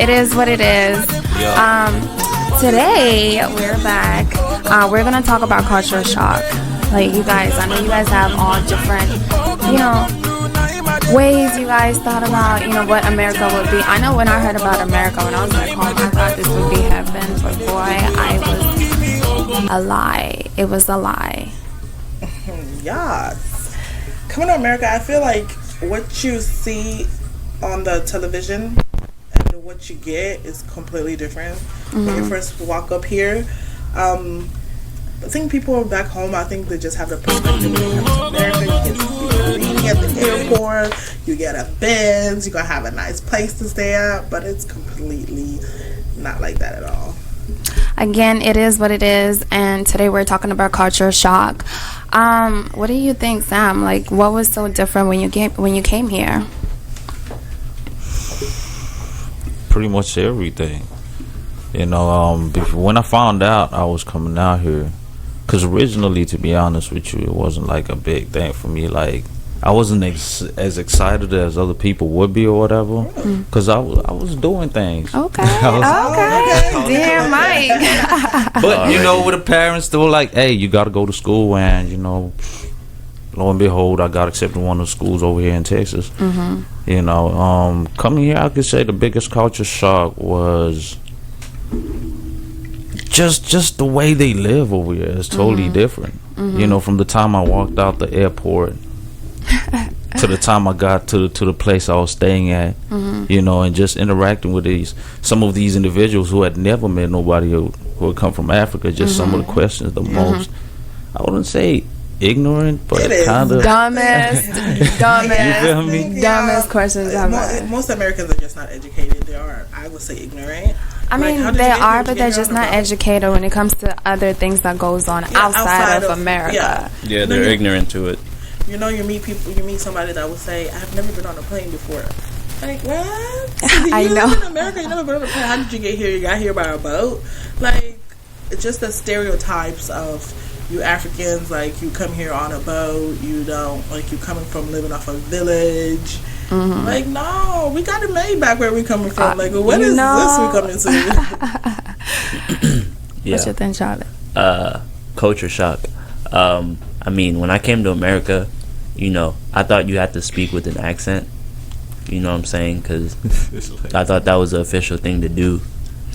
It is what it is. Today we're back. We're gonna talk about culture shock. Like, you guys, I know you guys have all different, ways you guys thought about, what America would be. I know when I heard about America when I was back home, I thought this would be heaven, but boy, a lie. It was a lie. Yes. Coming to America, I feel like what you see on the television and what you get is completely different. When you first walk up here, I think people back home, I think they just have the perspective when you come to America. You get eating at the airport, you get a Benz, you're going to have a nice place to stay at, but it's completely not like that at all. Again, it is what it is, and today we're talking about culture shock. What do you think, Sam? Like, what was so different when you came here? Pretty much everything. When I found out I was coming out here, because originally, to be honest with you, it wasn't like a big thing for me. Like, I wasn't as excited as other people would be or whatever, because I was doing things. Okay. Dear Mike. But, with the parents, they were like, hey, you got to go to school, and, lo and behold, I got accepted in one of the schools over here in Texas. Coming here, I could say the biggest culture shock was just the way they live over here is totally different. From the time I walked out the airport to the time I got to the place I was staying at, and just interacting with some of these individuals who had never met nobody who had come from Africa. Just some of the questions, the most, I wouldn't say ignorant, but kind of dumbest. You feel me? Dumbest questions ever. Most Americans are just not educated. They are, I would say, ignorant. I mean, they are, but they're just not educated when it comes to other things that goes on outside of America. Yeah, they're ignorant to it. You meet people, you meet somebody that will say, I've never been on a plane before. Like, what? I know. In America, you never been on a plane. How did you get here? You got here by a boat? Like, it's just the stereotypes of you Africans, like, you come here on a boat, you don't, like, you coming from living off a village. Like, no, we got it made back where we coming from. Like, what is this we coming to? What's your thing, Charlotte? Culture shock. I mean, when I came to America, I thought you had to speak with an accent. You know what I'm saying? Because I thought that was the official thing to do.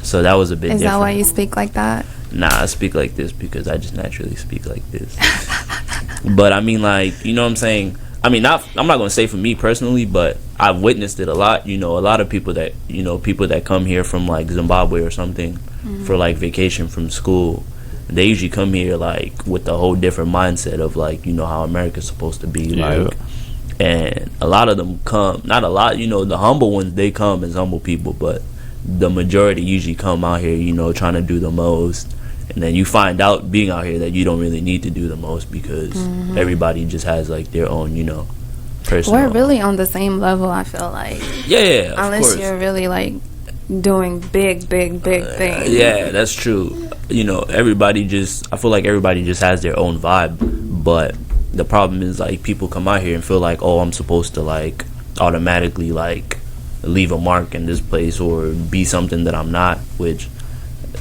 So that was a bit different. Is that why you speak like that? Nah, I speak like this because I just naturally speak like this. But I mean, like, you know what I'm saying? I mean, I'm not going to say for me personally, but I've witnessed it a lot. A lot of people that, people that come here from, like, Zimbabwe or something for, like, vacation from school, they usually come here, like, with a whole different mindset of, like, how America's supposed to be, like. And a lot of them come, not a lot, the humble ones, they come as humble people, but the majority usually come out here, trying to do the most. And then you find out being out here that you don't really need to do the most because everybody just has, like, their own, personal. We're really on the same level, I feel like. Yeah, unless you're really, like, doing big things. Yeah, that's true. Everybody I feel like everybody just has their own vibe. But the problem is, like, people come out here and feel like, oh, I'm supposed to, like, automatically, like, leave a mark in this place or be something that I'm not, which,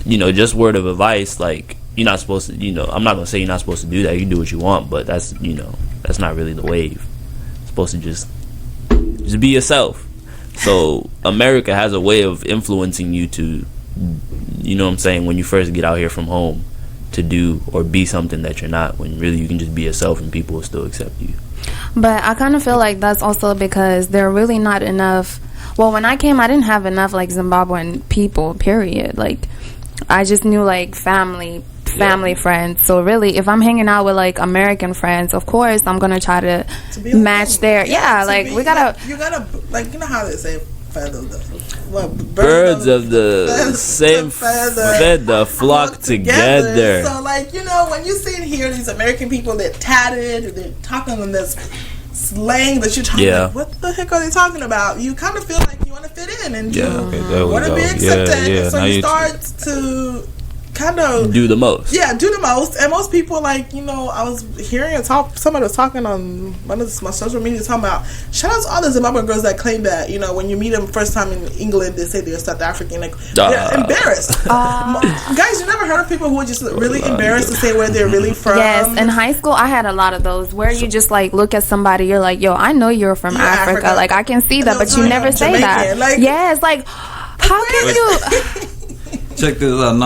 just word of advice, like, you're not supposed to, I'm not going to say you're not supposed to do that. You can do what you want, but that's, that's not really the wave. You're supposed to just be yourself. So America has a way of influencing you to, what I'm saying, when you first get out here from home, to do or be something that you're not, when really you can just be yourself and people will still accept you. But I kind of feel like that's also because there are really not enough. Well, when I came, I didn't have enough, like, Zimbabwean people, period. Like, I just knew, like, family friends. So really, if I'm hanging out with, like, American friends, of course I'm gonna try to match their like we gotta you gotta, like, how they say, birds of the same feather flock together. So, like, when you see and hear these American people that tatted, they're talking in this slang that you're talking like, what the heck are they talking about? You kind of feel like you want to fit in and you want to be accepted. So you start to kind of do the most. Yeah, do the most. And most people, like, you know, I was hearing somebody was talking on one of my social media talking about, shout out to all the Zimbabwean girls that claim that, you know, when you meet them first time in England, they say they're South African. Like, they're embarrassed. Guys, you never heard of people who are just really embarrassed to say where they're really from? Yes, in high school, I had a lot of those where you just, like, look at somebody, you're like, yo, I know you're from Africa. Like, I can see that, but you never say Jamaican. that. Like, yes, like, how can you... Check this out.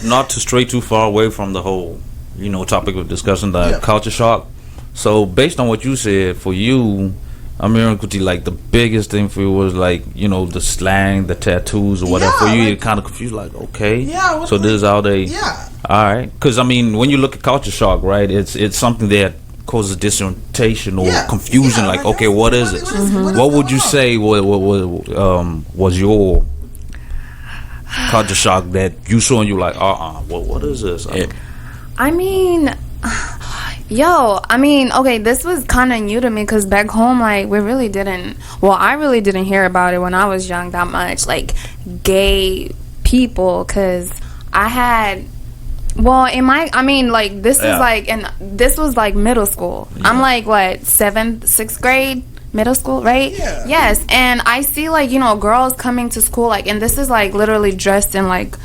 Not to stray too far away from the whole, you know, topic of discussion, the culture shock. So based on what you said, for you, Amiran Kuti, like the biggest thing for you was like, you know, the slang, the tattoos or whatever. For you, you're kind of confused, like, okay, yeah. So this is how they, all right. Because I mean, when you look at culture shock, right, it's something that causes disorientation or confusion. Like, okay, what is it? What would you say was your culture shock that you saw and you like, what is this? I mean, okay, this was kind of new to me because back home, like, I really didn't hear about it when I was young that much, like, gay people, because I had, this was like middle school. I'm like, what, 7th, 6th grade? Middle school, right? Yeah. Yes, and I see, like, you know, girls coming to school, like, and this is, like, literally dressed in, like,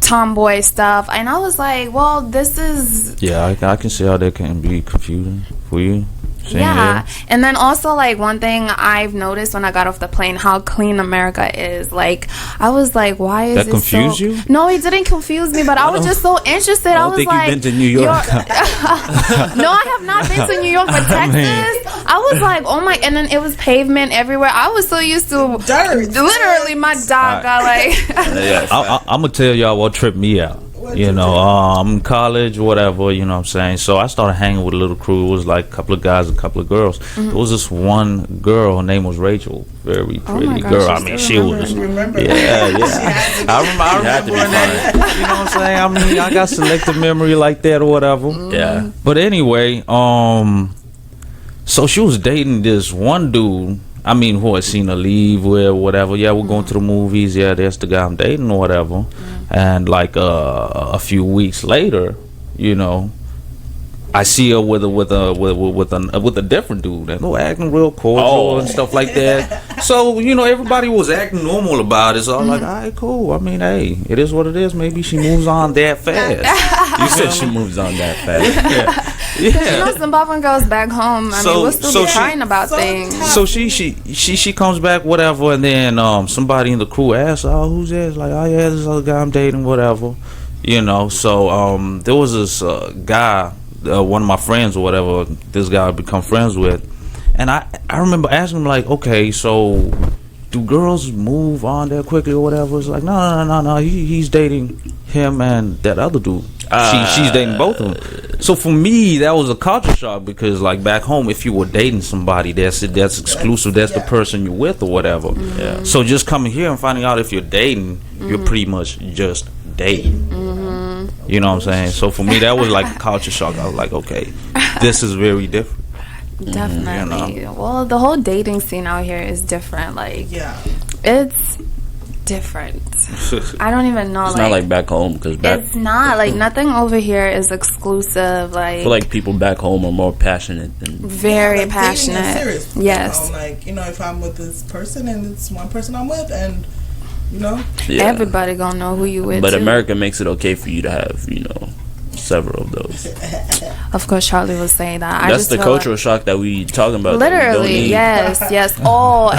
tomboy stuff, and I was like, well, this is... Yeah, I can see how that can be confusing for you. Yeah, and then also, like, one thing I've noticed when I got off the plane, how clean America is. Like, I was like, why is that it confuse so... you? No, it didn't confuse me, but I was just so interested. I was think like, you've been to New York. No, I have not been to New York, but Texas, I was like, oh my, and then it was pavement everywhere. I was so used to dirt. Literally, my dog got like... I'm going to tell y'all what tripped me out. You know, I'm in college, whatever, you know what I'm saying. So I started hanging with a little crew. It was like a couple of guys and a couple of girls. There was this one girl, her name was Rachel. Very pretty girl. I mean, she was. Remember? Yeah. I remember that. You know what I'm saying? I mean, I got selective memory like that or whatever. Yeah. But anyway, so she was dating this one dude. I mean, who had seen her leave or whatever. Yeah, we're going to the movies. Yeah, that's the guy I'm dating or whatever. And like a few weeks later, you know, I see her with a different dude, and they're acting real cordial and stuff like that. So, you know, everybody was acting normal about it. So I'm like, all right, cool. I mean, hey, it is what it is. Maybe she moves on that fast. You said she moves on that fast. You know, Zimbabwean girls back home, I mean, we'll still be crying about things. So she comes back, whatever, and then somebody in the crew asks, oh, who's this? Like, oh yeah, this other guy I'm dating, whatever. You know, so there was this guy, one of my friends or whatever, this guy I become friends with, and I remember asking him, like, okay, so do girls move on that quickly or whatever? It's like, no, he's dating him and that other dude. She's dating both of them. So for me, that was a culture shock because, like, back home, if you were dating somebody, that's exclusive. That's the person you're with or whatever. Yeah. So just coming here and finding out if you're dating, you're pretty much just dating. You know what I'm saying? So for me, that was like a culture shock. I was like, okay, this is very different. Definitely. You know? Well, the whole dating scene out here is different. Like, it's different. I don't even know. It's not like back home because it's not like nothing over here is exclusive. Like, I feel like people back home are more passionate than very passionate. Serious, yes. You know, like, you know, if I'm with this person and it's one person I'm with, and you know, everybody gonna know who you with. But too. America makes it okay for you to have, you know, several of those. Of course, Charlie was saying that. That's the cultural shock that we talking about. Literally, yes. Oh.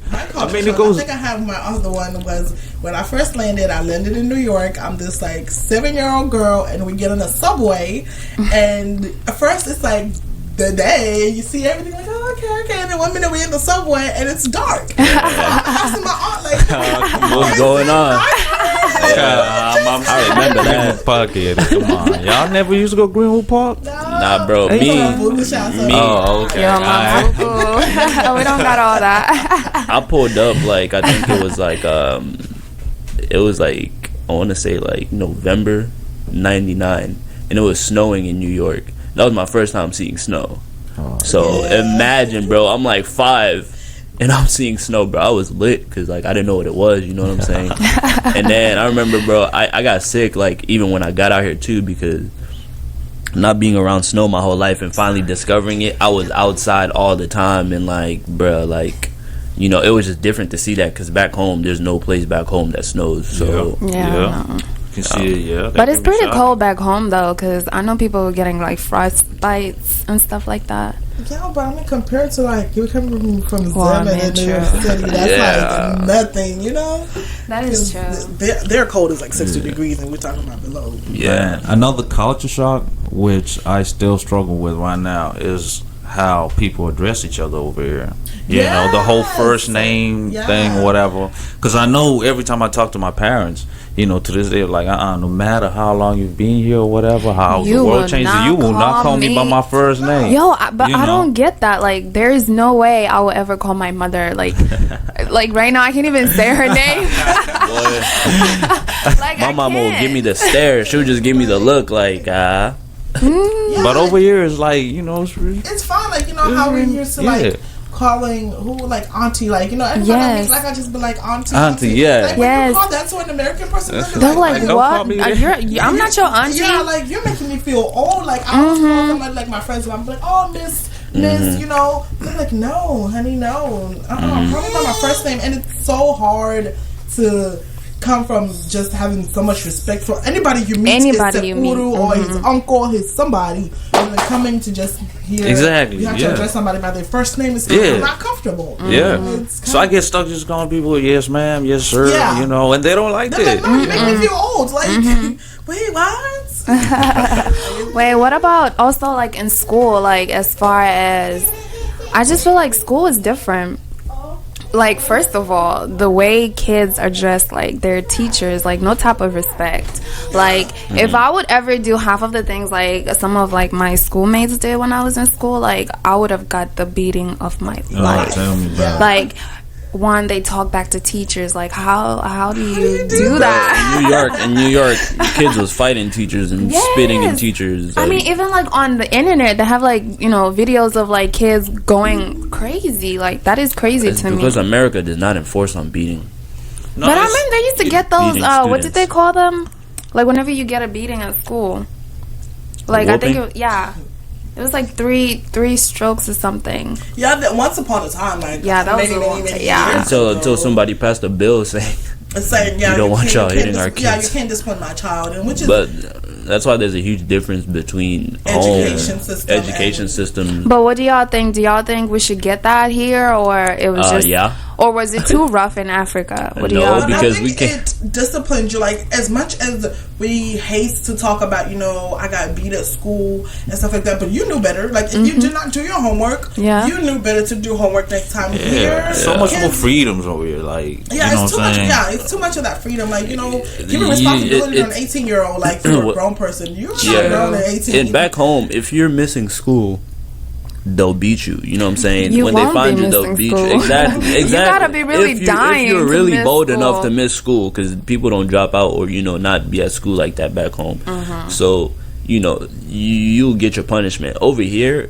I think I have my other one was when I first landed. I landed in New York. I'm this like 7-year-old girl, and we get on a subway, and at first it's like the day you see everything like, oh, okay, and then 1 minute we in the subway and it's dark. I'm asking my aunt like, what's going on? I remember that pocket. Come on, y'all never used to go Greenwood Park? Nah, bro. Me. Oh, okay. Yo, we don't got all that. I pulled up like I think it was like I want to say like November '99, and it was snowing in New York. That was my first time seeing snow. So imagine, bro. I'm like 5. and I'm seeing snow, bro. I was lit because like I didn't know what it was. You know what I'm saying? And then I remember, bro, I got sick like even when I got out here too, because not being around snow my whole life and finally discovering it, I was outside all the time, and like, bro, like, you know, it was just different to see that because back home, there's no place back home that snows. So Yeah. You can see it, yeah. But it's pretty cold back home though, because I know people were getting like frostbites and stuff like that. Yeah, but I mean, compared to like you're coming from Well, I Zeman mean, in New York true. City, that's like nothing, you know. That is true. Their cold is like 60 degrees, and we're talking about below. Yeah. Another culture shock, which I still struggle with right now, is how people address each other over here. You know, the whole first name thing, whatever. Because I know every time I talk to my parents, you know, to this day, like, no matter how long you've been here or whatever, how You the will world changes, not you will not call call me by me- my first name. Yo, but You I know? don't get that. Like, there is no way I will ever call my mother. Like, like right now, I can't even say her name. Like, my I mama would can't. give me the stare. She would just give me the look, like, Yeah, But over here, it's like, you know, it's fine. Like, you know how we're used to like calling like auntie, like, you know, everybody Yes. like I just be like auntie. Auntie, yeah. Like, when Yes. you call that to an American person, They're like, don't call what? me that. I'm not your auntie. Yeah, like you're making me feel old. Like I was calling somebody like my friends, and I'm like, oh, Miss, you know. They're like, no, honey, no. Call me by my first name, and it's so hard to come from just having so much respect for anybody you meet. Anybody it's you meet. or his uncle, his somebody, and then coming to just hear Exactly, you have yeah. to address somebody by their first name is Yeah. not comfortable. Yeah. It's So I get stuck just calling people, yes, ma'am, yes, sir, Yeah. you know, and they don't like they're that. like, no, you make me feel old. Like, wait, what? Wait, what about also like in school? Like, as far as I just feel like school is different. Like, first of all, the way kids are dressed, like their teachers, like no type of respect. Like, if I would ever do half of the things like some of like my schoolmates did when I was in school, like I would have got the beating of my life. Tell me about it. Like, one, they talk back to teachers. Like, how do you do that? in New York, kids was fighting teachers and spitting in Yes. teachers. I like- mean, even like on the internet, they have like, you know, videos of like kids going crazy. Like, that is crazy it's to me. because America does not enforce on beating. No, But I it's- mean, they used to get those. beating What did students. they call them? Like, whenever you get a beating at school. Like, I think, whooping? it was like three strokes or something. Yeah, once upon a time, like Yeah, that was a long time. Yeah. years Until ago. somebody passed a bill saying, It's saying, yeah, We don't want can't- y'all you can't hitting our Yeah, kids. you can't discipline my child, and which is but that's why there's a huge difference between Education home, system education and- system. But what do y'all think? Do y'all think we should get that here, or it was just, yeah. or was it too rough in Africa? What do No, y'all But think? because I we think can't- it disciplines you. Like, as much as we hate to talk about, you know, I got beat at school and stuff like that, but you knew better. Like, if you did not do your homework, Yeah. you knew better to do homework next time. Yeah, Here, so much more kids- freedoms over here. Like, Yeah, you know it's too what I'm much. saying? Yeah, it's too much of that freedom. Like, you know, give a Yeah, responsibility to an it's- 18-year-old. Like, you're a What- grown person. You're not Yeah. grown at 18. And back home, if you're missing school, they'll beat you. You know what I'm saying? You when they won't find be you, they'll missing beat school. you. Exactly. You gotta be really if dying If you're to really miss bold enough school. to miss school, because people don't drop out or not be at school like that back home. So you'll get your punishment. Over here,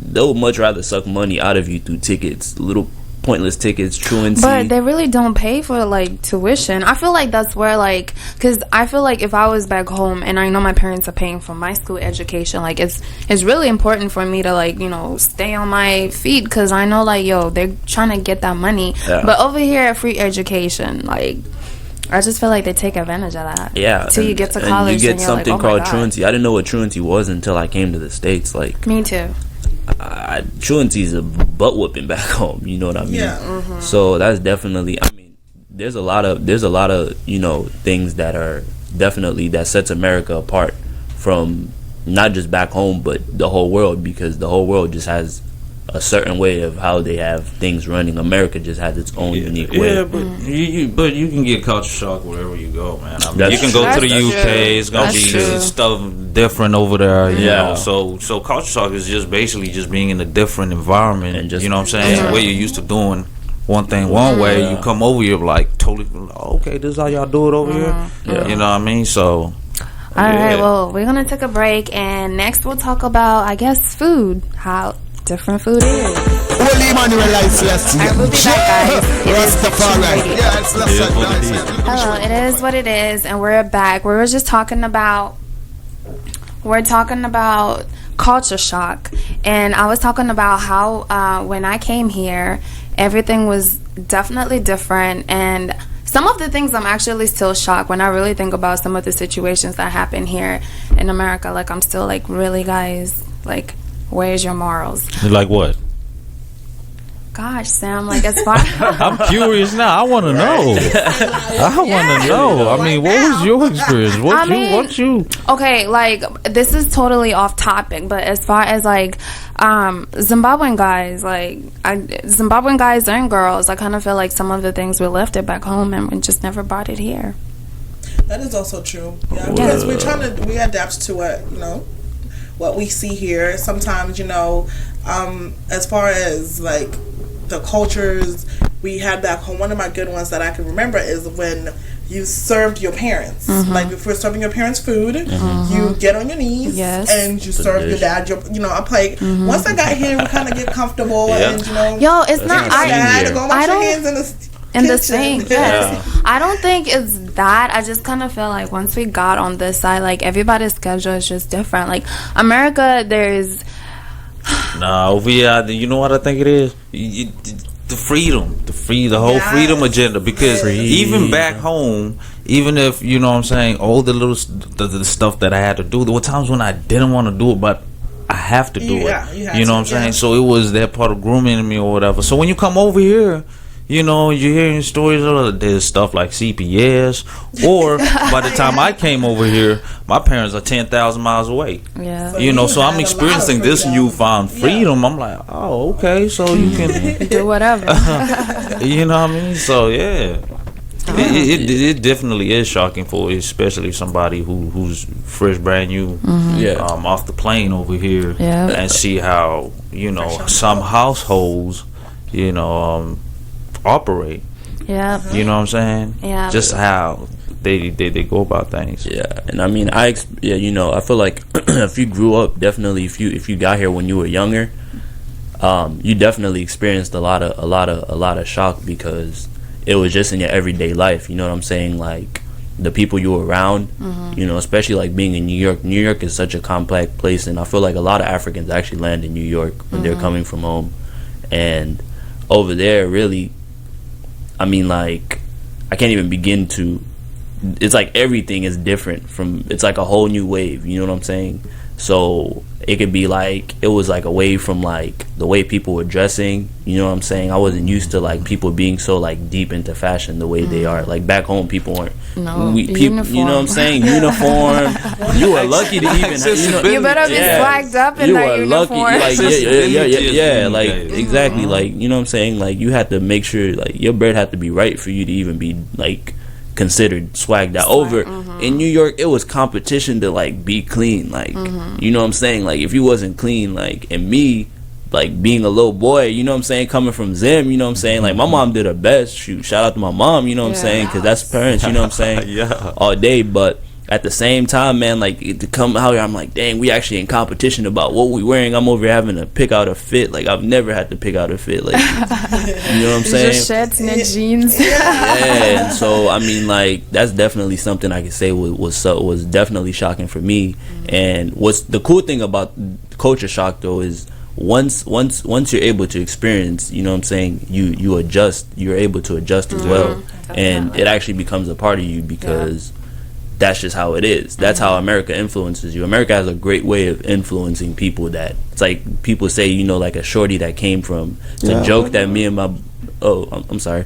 they'll much rather suck money out of you through tickets, little pointless tickets, truancy. But they really don't pay for like tuition. I feel like that's where like, because I feel like if I was back home and I know my parents are paying for my school education, like it's really important for me to like, you know, stay on my feet, because I know like, yo, they're trying to get that money. Yeah. But over here, free education, like I just feel like they take advantage of that. yeah, Till you get to college, and you get and you're something like, oh my called God. truancy. I didn't know what truancy was until I came to the States. Like, Me too. truancy is a butt whooping back home. You know what I mean? Yeah. So that's definitely. I mean, there's a lot of things that are definitely that sets America apart from not just back home but the whole world, because the whole world just has a certain way of how they have things running. America just has its own unique way. Yeah, but you can get culture shock wherever you go, man. I mean, That's you can go to the true. UK, it's gonna That's be true. stuff different over there. You Yeah. know? So culture shock is just basically just being in a different environment, And just- you know what I'm saying? Where you're used to doing one thing one way, you come over here like totally. Okay, this is how y'all do it over here. Yeah. You know what I mean? So. All right, well, we're gonna take a break, and next we'll talk about, I guess, food. How different food is. Holy Emmanuel I Celestia. Alright, we'll be back, guys. It is Rastafari. Radio. Yeah, it's Hello, it is what it is, and we're back. We were just talking about culture shock, and I was talking about how when I came here, everything was definitely different, and some of the things I'm actually still shocked when I really think about some of the situations that happen here in America. Like, I'm still like, really, guys? Like, where's your morals? Like what? Gosh, Sam, like, as far I'm curious now. I want to know. I want to know. I mean, what was your experience? What you? Okay, like, this is totally off topic, but as far as like Zimbabwean guys, Zimbabwean guys and girls, I kind of feel like some of the things we left it back home and we just never brought it here. That is also true. Yeah, because we adapt to what we see here. Sometimes, as far as like the cultures we had back home, one of my good ones that I can remember is when you served your parents. Like, if we're serving your parents food, you get on your knees and you serve your dad a plate. Once I got here, we kind of get comfortable and yo, it's not I don't hands in the sink. Yes. I don't think it's that. I just kind of feel like once we got on this side, like, everybody's schedule is just different. Like, America, there's over here, you know what I think it is? The freedom, the whole freedom agenda. Because even back home, even if, you know what I'm saying, all the little the stuff that I had to do, there were times when I didn't want to do it, but I have to do it. You know what I'm saying? So it was that part of grooming me or whatever. So when you come over here, you're hearing stories of there's stuff like CPS, or by the time I came over here, my parents are 10,000 miles away. Yeah. So I'm experiencing this newfound freedom. I'm like, oh, okay, so you can do whatever. You know what I mean? So yeah. It definitely is shocking for especially somebody who's fresh, brand new, off the plane over here, and see how some households, operate. Yeah. You know what I'm saying? Yeah. Just how they go about things. Yeah, and I mean, I feel like if you grew up, definitely if you got here when you were younger, you definitely experienced a lot of shock because it was just in your everyday life. You know what I'm saying? Like, the people you were around, especially like being in New York. New York is such a complex place, and I feel like a lot of Africans actually land in New York when they're coming from home, and over there, really, I mean, like, I can't even begin to. It's like everything is different it's like a whole new wave. You know what I'm saying? So it could be like, it was like a wave from like the way people were dressing. You know what I'm saying? I wasn't used to like people being so like deep into fashion the way they are. Like, back home, people weren't. Uniform. You know what I'm saying? Uniform. You were lucky to even. You better be swagged up in that uniform. Like, like, exactly. Like, you know what I'm saying? Like, you had to make sure like your bread had to be right for you to even be like considered swagged out. In New York, it was competition to like be clean. Like, you know what I'm saying? Like, if you wasn't clean, like, and me, like, being a little boy, you know what I'm saying, coming from Zim, you know what I'm saying, like, my mom did her best. Shout out to my mom, you know what I'm saying, because that's parents, you know what I'm saying, all day. But at the same time, man, like, to come out here, I'm like, dang, we actually in competition about what we wearing. I'm over here having to pick out a fit. Like, I've never had to pick out a fit. Like, you know what I'm saying? Just shirts and jeans. Yeah, and so, I mean, like, that's definitely something I could say was definitely shocking for me. And what's the cool thing about culture shock, though, is once you're able to experience, you know what I'm saying, you adjust. You're able to adjust as well. And it actually becomes a part of you because that's just how it is. That's how America influences you. America has a great way of influencing people that it's like people say, like a shorty that came from. It's a joke that me and my I'm sorry.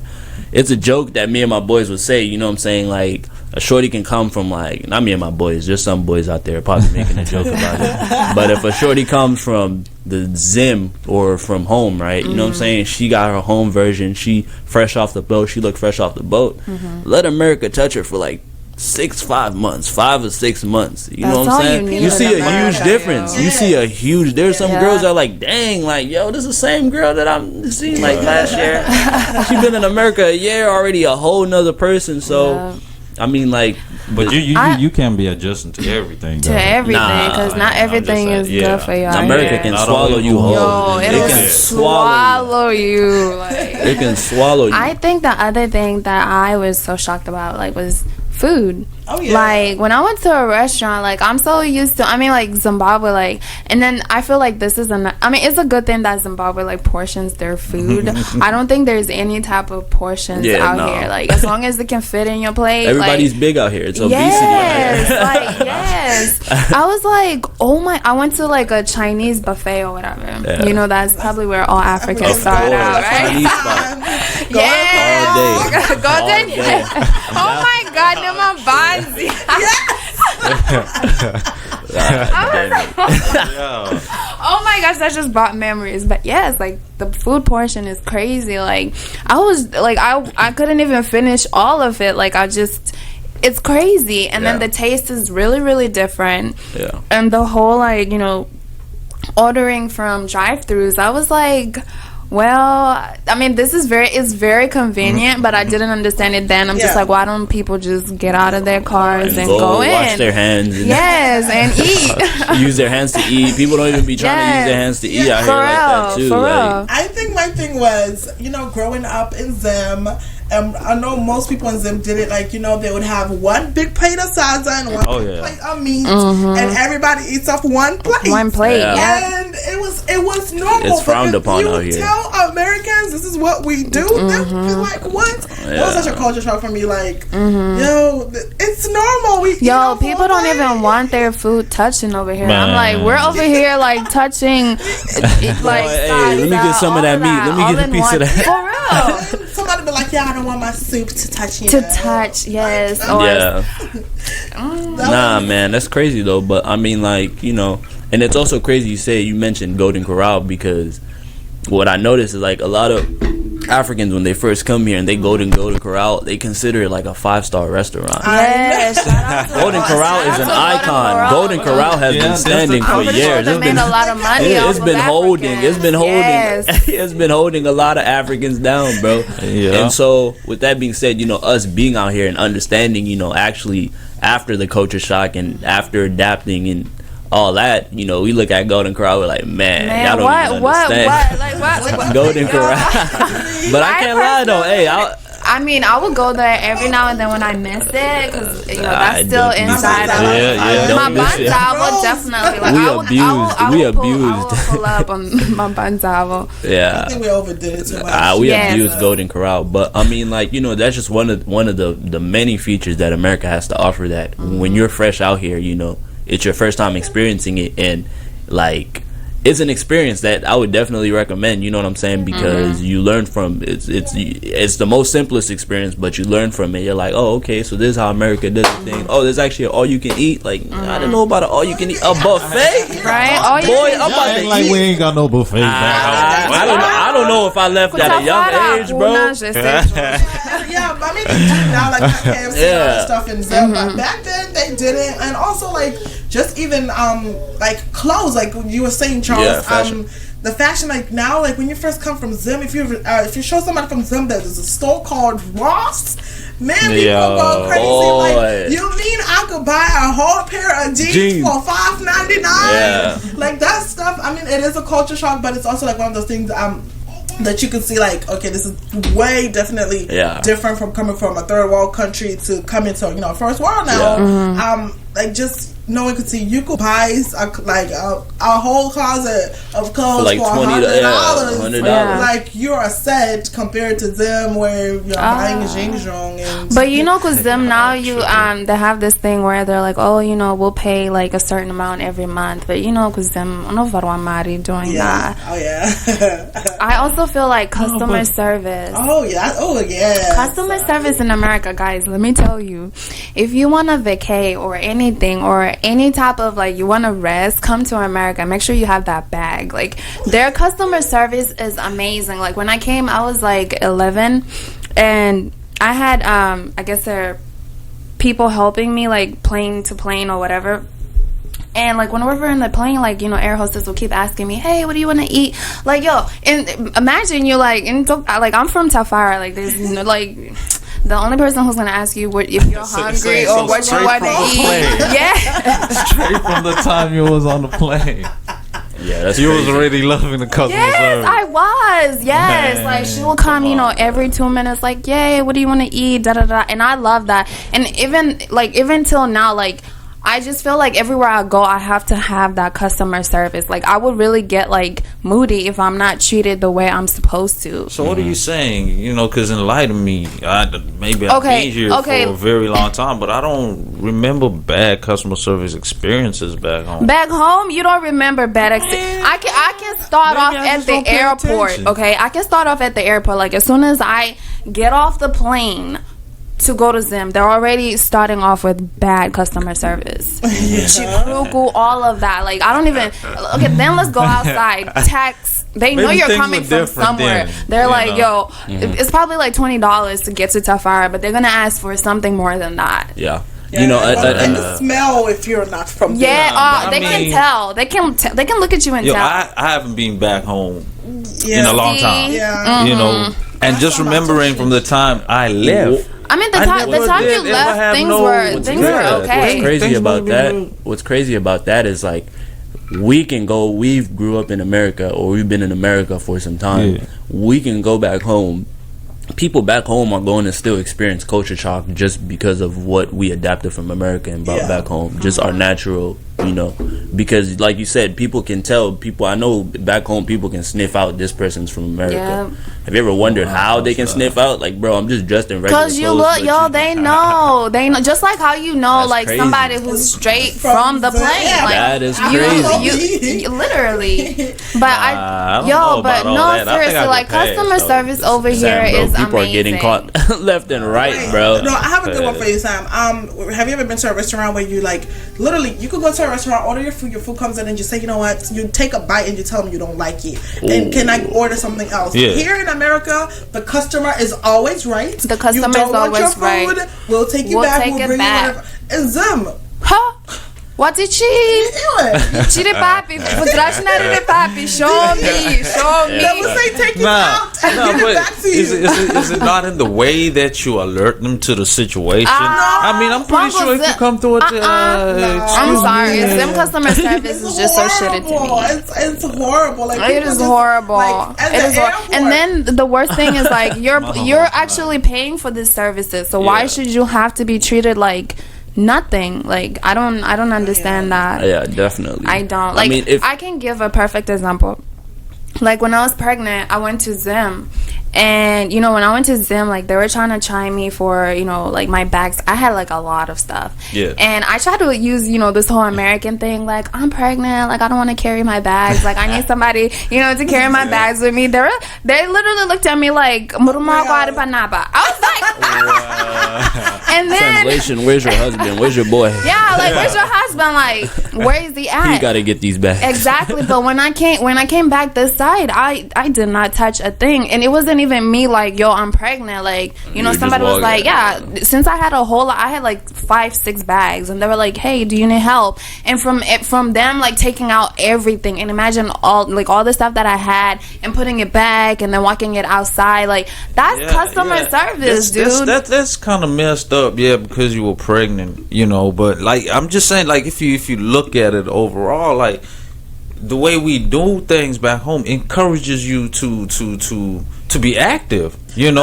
It's a joke that me and my boys would say, you know what I'm saying? Like, a shorty can come from, like, not me and my boys, there's some boys out there probably making a joke about it. But if a shorty comes from the Zim or from home, right? You know what I'm saying? She got her home version. She fresh off the boat. She looked fresh off the boat. Let America touch her for like 5 months, 5 or 6 months. You know what I'm saying? You see a huge difference. You see a huge. There's some girls that are like, dang, like, yo, this is the same girl that I'm seeing like last year. She been in America a year already, a whole nother person. So I mean, like, But you can be adjusting to everything. To though. everything, because not I'm everything just is saying, good for you. out America here. can Not swallow only you food. whole. Yo, It it'll can swallow you. Like, It can swallow you. I think the other thing that I was so shocked about, like, was food. Oh, yeah. Like, when I went to a restaurant, like, I'm so used to, I mean, like, Zimbabwe, like, and then I feel like this is it's a good thing that Zimbabwe, like, portions their food. I don't think there's any type of portions out here. Like, as long as it can fit in your plate. Everybody's like, big out here. It's obesity. yes, like, yes. I was like, oh my, I went to, like, a Chinese buffet or whatever. Yeah. You know, that's probably where all Africans Of start out, course, right? Chinese spot. Yeah. All day. Golden. All day. Oh my God, no my Bonzi. Oh my gosh, that just brought memories. But yes, like the food portion is crazy. Like I was like I couldn't even finish all of it. Like it's crazy. And then the taste is really, really different. Yeah. And the whole like, ordering from drive-thrus, I was like, well, I mean, it's very convenient, but I didn't understand it then. I'm just like, why don't people just get out of their cars and go in? Wash their hands. And yes, and eat. Use their hands to eat. People don't even be trying to use their hands to eat out here like that too. For Like, real. I think my thing was, growing up in Zim, I know most people in Zim did it like, they would have one big plate of salsa and one big plate of meat, and everybody eats off one plate. One plate, yeah. And it was normal. It's frowned upon out here. You tell Americans this is what we do, they'll be like, what? That was such a culture shock for me. Like, yo, it's normal. Yo, people don't even want their food touching over here. I'm like, we're over here like touching, like, hey, let me get some of that meat. Let me get a piece of that. For real. Somebody be like, yeah, I don't want my soup to touch you. Yes. Nah, man, that's crazy though. But I mean, like, and it's also crazy you mentioned Golden Corral, because what I noticed is like a lot of Africans, when they first come here and they go to Golden Corral, they consider it like a 5-star restaurant. Yes. Golden Corral is an icon. Golden Corral has been standing for years. They made a lot of money. It's been holding a lot of Africans down, bro. Yeah. And so with that being said, us being out here and understanding, actually after the culture shock and after adapting and all that, we look at Golden Corral, we're like, man, y'all don't even understand. What? Golden Corral. But I can't lie though. Hey, I mean, I would go there every now and then when I miss it, because that's still inside of my banzavo. Definitely, like, we abused. I would pull up on my banzavo. Yeah, I think we overdid it too much. We abused Golden Corral, but I mean, like, that's just one of the many features that America has to offer. That when you're fresh out here, it's your first time experiencing it, and like, it's an experience that I would definitely recommend. You know what I'm saying? Because you learn from it's the most simplest experience, but you learn from it. You're like, oh, okay, so this is how America does the thing. Oh, there's actually an all you can eat. Like, I didn't know about an all you can eat, a buffet, right? Boy, I'm about to like eat. we ain't got no buffet. I don't know if I left at a young age, bro. Yeah, I mean, they do now, like KFC and all that stuff in Zim. But back then, they didn't. And also, like, just even, like, clothes, like you were saying, Charles. Yeah, fashion. The fashion, like, now, like, when you first come from Zim, if you show somebody from Zim that there's a store called Ross, man, people go crazy. Like, you mean I could buy a whole pair of jeans for $5.99? Yeah. Like, that stuff, I mean, it is a culture shock, but it's also, like, one of those things, that you can see, like, okay, this is way definitely different from coming from a third world country to coming to, first world now. Like, just no one could see, you could buy a whole closet of clothes for like $100. Like, you're a set compared to them where you're buying a Jingjong. But because them now, they have this thing where they're like, oh, we'll pay like a certain amount every month. But because them, I don't know if I'm doing that. Oh yeah. I also feel like customer service. Oh yeah. Customer service in America, guys, let me tell you, if you want to vacay or anything, or any type of, like, you want to rest, come to America. Make sure you have that bag. Like, their customer service is amazing. Like, when I came, I was like 11, and I had I guess there are people helping me, like, plane to plane or whatever. And, like, whenever we're in the plane, like, air hostess will keep asking me, hey, what do you want to eat? Like, yo, and imagine you're, like, I'm from Tafara. Like, there's, The only person who's gonna ask you what if you're hungry or what you want to eat. Yeah. Straight from the time you was on the plane. Yeah, that's You crazy. was already loving the customer Yes, service. I was. Yes, Man, like she will come, every 2 minutes, like, "Yay, what do you want to eat?" Da da da. And I love that. And even till now, like, I just feel like everywhere I go, I have to have that customer service. Like, I would really get like moody if I'm not treated the way I'm supposed to. So what are you saying? Because enlighten me. Maybe I've Okay, been here okay. for a very long time, but I don't remember bad customer service experiences back home. Back home, you don't remember bad experience. I can start Maybe off I at just the don't pay airport. attention. Okay, I can start off at the airport. Like, as soon as I get off the plane to go to Zim, they're already starting off with bad customer service. Chikuruku, all of that. Like, I don't even. Okay, then let's go outside. Tax. They know Maybe you're things coming were from different somewhere. then, They're you like, know? yo, it's probably like $20 to get to Tafara, but they're gonna ask for something more than that. Yeah. Yeah, You know, and the smell if you're not from there. Yeah, I they can mean- tell. They can look at you and Yo, tell. I haven't been back home Yeah. in a long time. Yeah. And just remembering from the time I left. I mean, the I time never you did ever left, have things no- were okay. What's crazy Things about might be that? real. What's crazy about that is like we grew up in America, or we've been in America for some time. Yeah. We can go back home. People back home are going to still experience culture shock just because of what we adapted from America and brought back home. Just our natural, because like you said, people can tell. People I know back home, people can sniff out this person's from America. Yeah. Have you ever wondered how they can sniff out? Like, bro, I'm just dressed in regular clothes. Cause you look, but yo, they know, just like how you know, That's like crazy. somebody who's straight from the plane. Yeah. Like, That is crazy. You literally. But I don't know about all that. I think seriously, I like could pass, customer though. service over here Sam, bro, is people amazing. are getting caught left and right, bro. No, I have a good one for you, Sam. Have you ever been to a restaurant where you like literally you could go to a restaurant, order your food comes in, and you say, you know what, you take a bite and you tell them you don't like it, and can I order something else? Yeah. Here in America, the customer is always right. The customer you don't is want your always food, right. We'll take you We'll back. take We'll it bring back. you whatever. And Zim, Huh? What did she? Chiri papi, futrashnari papi. Show me. They will say take you out and give it back to you. Is it not in the way that you alert them to the situation? I mean, I'm pretty sure if you come through it, I'm sorry. Zim customer service is just so shitty to me. It's horrible. Like, It people is just, horrible. Like, at It the is horrible. airport- And then the worst thing is like you're actually paying for these services. So why Yeah. should you have to be treated like nothing? Like I don't understand that. Yeah, definitely. I don't. Like I mean, if I can give a perfect example. Like when I was pregnant, I went to Zim. And, when I went to Zim, like, they were trying to chime me for, like, my bags. I had, like, a lot of stuff. Yeah. And I tried to use, this whole American thing, like, I'm pregnant. Like, I don't want to carry my bags. Like, I need somebody, to carry my bags with me. They literally looked at me like, I was like, and then, translation, where's your husband? Where's your boy? yeah, like, where's your husband? Like, where is he at? You gotta get these back. Exactly, but when I came back this side, I did not touch a thing, and it wasn't even me like, yo, I'm pregnant. Like, just somebody was walked like, in. yeah, since I had a whole lot, I had like 5-6 bags, and they were like, hey, do you need help? And from them like taking out everything, and imagine all the stuff that I had and putting it back and then walking it outside, like that's customer service, dude. That's kind of messed up, because you were pregnant, But like, I'm just saying, like, if you look at it overall, like the way we do things back home encourages you to be active. With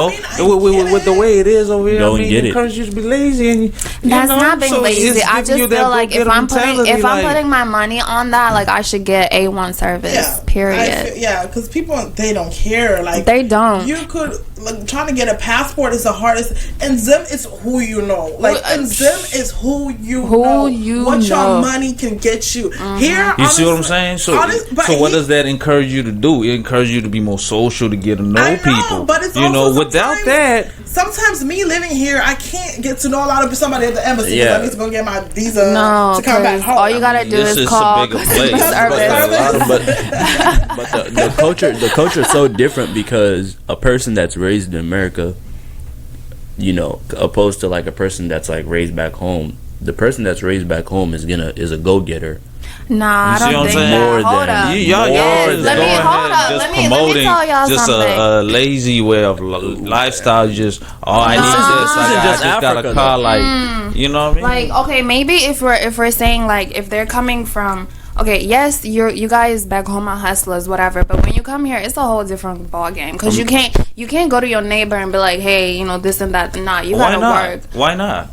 the way it is over here, Go and get it it. encourages you to be lazy. And That's not being lazy. I just feel like if I'm putting my money on that, like I should get A1 service. Period. Because people, they don't care. Like, They don't. You could trying to get a passport is the hardest. And Zim is who you know. Like, and Zim is who you know. What your money can get you. Here, you see what I'm saying? So what does that encourage you to do? It encourages you to be more social, to get to know people. But it's also without that. Sometimes me living here, I can't get to know a lot of somebody at the embassy because I need to go get my visa No, to come back home. all you gotta do This is is call a bigger customer place. service. But the culture is so different because a person that's raised in America, opposed to like a person that's like raised back home. The person that's raised back home is a go-getter. Nah, I see what don't I'm think saying? that. More Hold than- up. Y'all Yes, just let me going hold ahead up. just Let me promoting tell y'all just something. a lazy way of lifestyle. Just I need this. I just just got Africa, a car. though. Like you know what I mean? Like, okay, maybe if we're saying like if they're coming from, okay, yes, you guys back home are hustlers, whatever, but when you come here, it's a whole different ball game because you can't go to your neighbor and be like, hey, you know, this and that. Nah, you Why gotta not? work. Why not?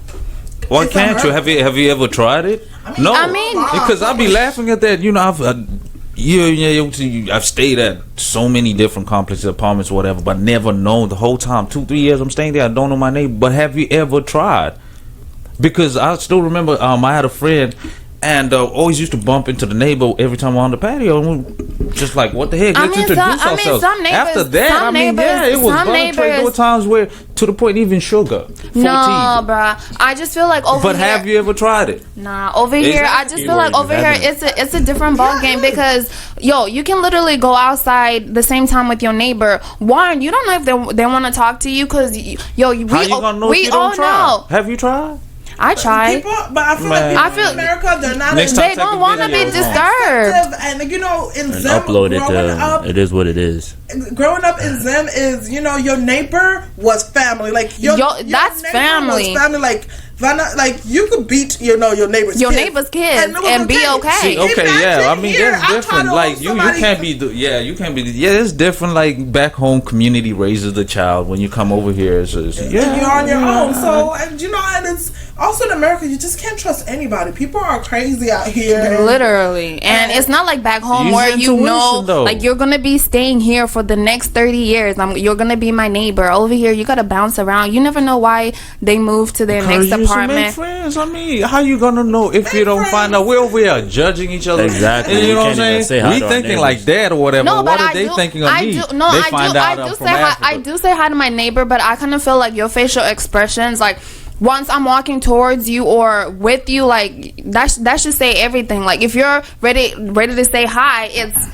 Why It's can't you? America. Have you ever tried it? No, I mean- because I be laughing at that. You know, I've stayed at so many different complexes, apartments, whatever, but never known the whole time. 2-3 years I'm staying there. I don't know my neighbor. But have you ever tried? Because I still remember I had a friend and always used to bump into the neighbor every time we're on the patio, and we just like, what the heck? I Let's mean, introduce some ourselves. neighbors- After that, some I mean, neighbors- yeah, it was some voluntary. There were neighbors- times where, to the point, even sugar. 14. No, bruh. I just feel like over But here. have you ever tried it? Nah, over here, I just Exactly. feel like Keyword, over you here, haven't. it's a different ball game because you can literally go outside the same time with your neighbor. One, you don't know if they want to talk to you because How you gonna know if we you all don't try? know. Have you tried? I tried. People, but I feel Man. like I people feel- in America, they're not Next as time They take don't a want to be video. disturbed. and you know, in And Zim, upload it growing to. up, It is what it is. growing up in Zim is, you know, your neighbor was family. Like your that's neighbor family. Was family. Like Vanna, like you could beat, you know, your neighbor's Your kids. neighbor's kids it was and be okay. See, okay, yeah. I mean, Here, that's I'm different. trying to Like hold you somebody- can't be. You can't be. Yeah, it's different. Like back home, community raises the child. When you come over here, it's yeah, you're on your own. So, and you know, and it's also in America, you just can't trust anybody. People are crazy out here. and- Literally, and it's not like back home Use where you intuition, know, though. like you're gonna be staying here for the next 30 years. You're gonna be my neighbor. Over here, you gotta bounce around. You never know why they moved to their next Because you should make apartment. friends. I mean, how you gonna know if you don't friends. find out? We're over here judging each other. Exactly. And you We know what I'm can't even say saying? hi We to our thinking neighbors. like that or whatever. No, What but are they thinking of me? No, they I find do. out I I'm do from say hi. Africa. I do say hi to my neighbor, but I kind of feel like your facial expressions, like once I'm walking towards you or with you, like that should say everything. Like if you're ready to say hi, it's.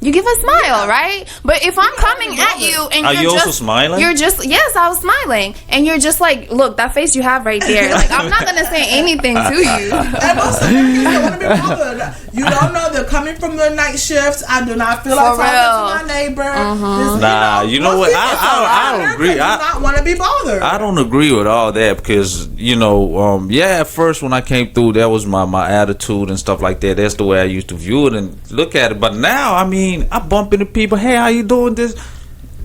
You give a smile, right? But if I'm coming at you and Are you're you also just smiling? You're just yes, I was smiling, and you're just like, look, that face you have right there. Like I'm not gonna say anything to you. And most Americans don't want to be bothered. You don't know they're coming from the night shifts. I do not feel like For talking real. to my neighbor. Nah, you know most what? people- I don't agree. Do not want to be bothered. I don't agree with all that because at first when I came through, that was my attitude and stuff like that. That's the way I used to view it and look at it. But now, I mean, I bump into people. Hey, how you doing? This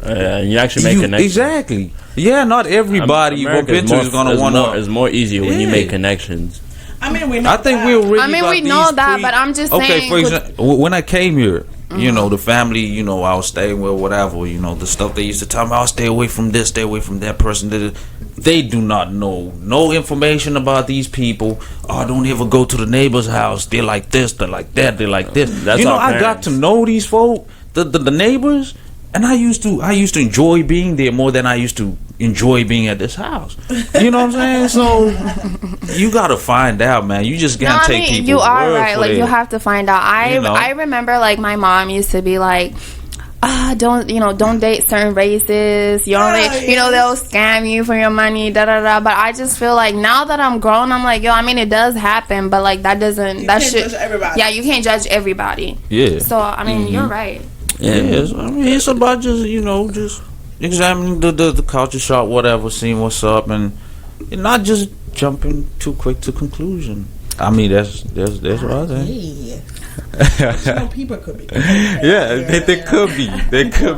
You actually make connections. exactly. Yeah, not everybody you bump into is gonna want to. It's more easier when you Yeah. make connections. I mean, we know I think that. we already. I mean, got we know these that, but I'm just okay, saying, for could- example, when I came here, the family, I was staying with whatever, the stuff they used to tell me, I'll stay away from this, stay away from that person. They do not know no information about these people. Oh, don't ever go to the neighbor's house. They're like this, they're like that, they're like this. That's our I got parents. to know these folk, the neighbors, and I used to enjoy being there more than I used to enjoy being at this house. You know what I'm saying? So you gotta find out, man. You just gotta take people. you are right. Like you have to find out. I remember like my mom used to be like, don't date certain races. You only they'll scam you for your money. Da da da. But I just feel like now that I'm grown, I'm like, I mean, it does happen, but like that doesn't. You that can't should. judge everybody. Yeah, you can't judge everybody. Yeah. So I mean, you're right. Yes, I mean it's about just examining the culture shock, whatever, seeing what's up, and not just jumping too quick to conclusion. I mean that's what I think. Hey. People could be. Yeah, they could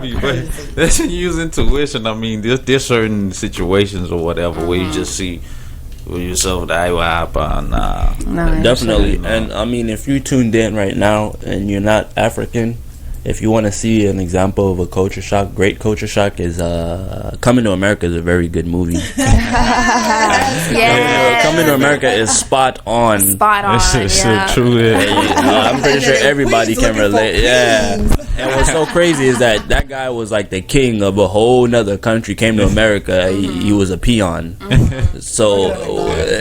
be, but that's use intuition. I mean, there's certain situations or whatever where you just see with yourself that nah. No, Definitely. And I mean, if you tuned in right now and you're not African, if you want to see an example of a culture shock, great culture shock is Coming to America is a very good movie. Yeah. Coming to America is spot on. Spot on. Yeah. true. I'm pretty sure everybody Queens can looking for relate. Yeah. queens. And what's so crazy is that guy was like the king of a whole nother country, came to America. He was a peon. So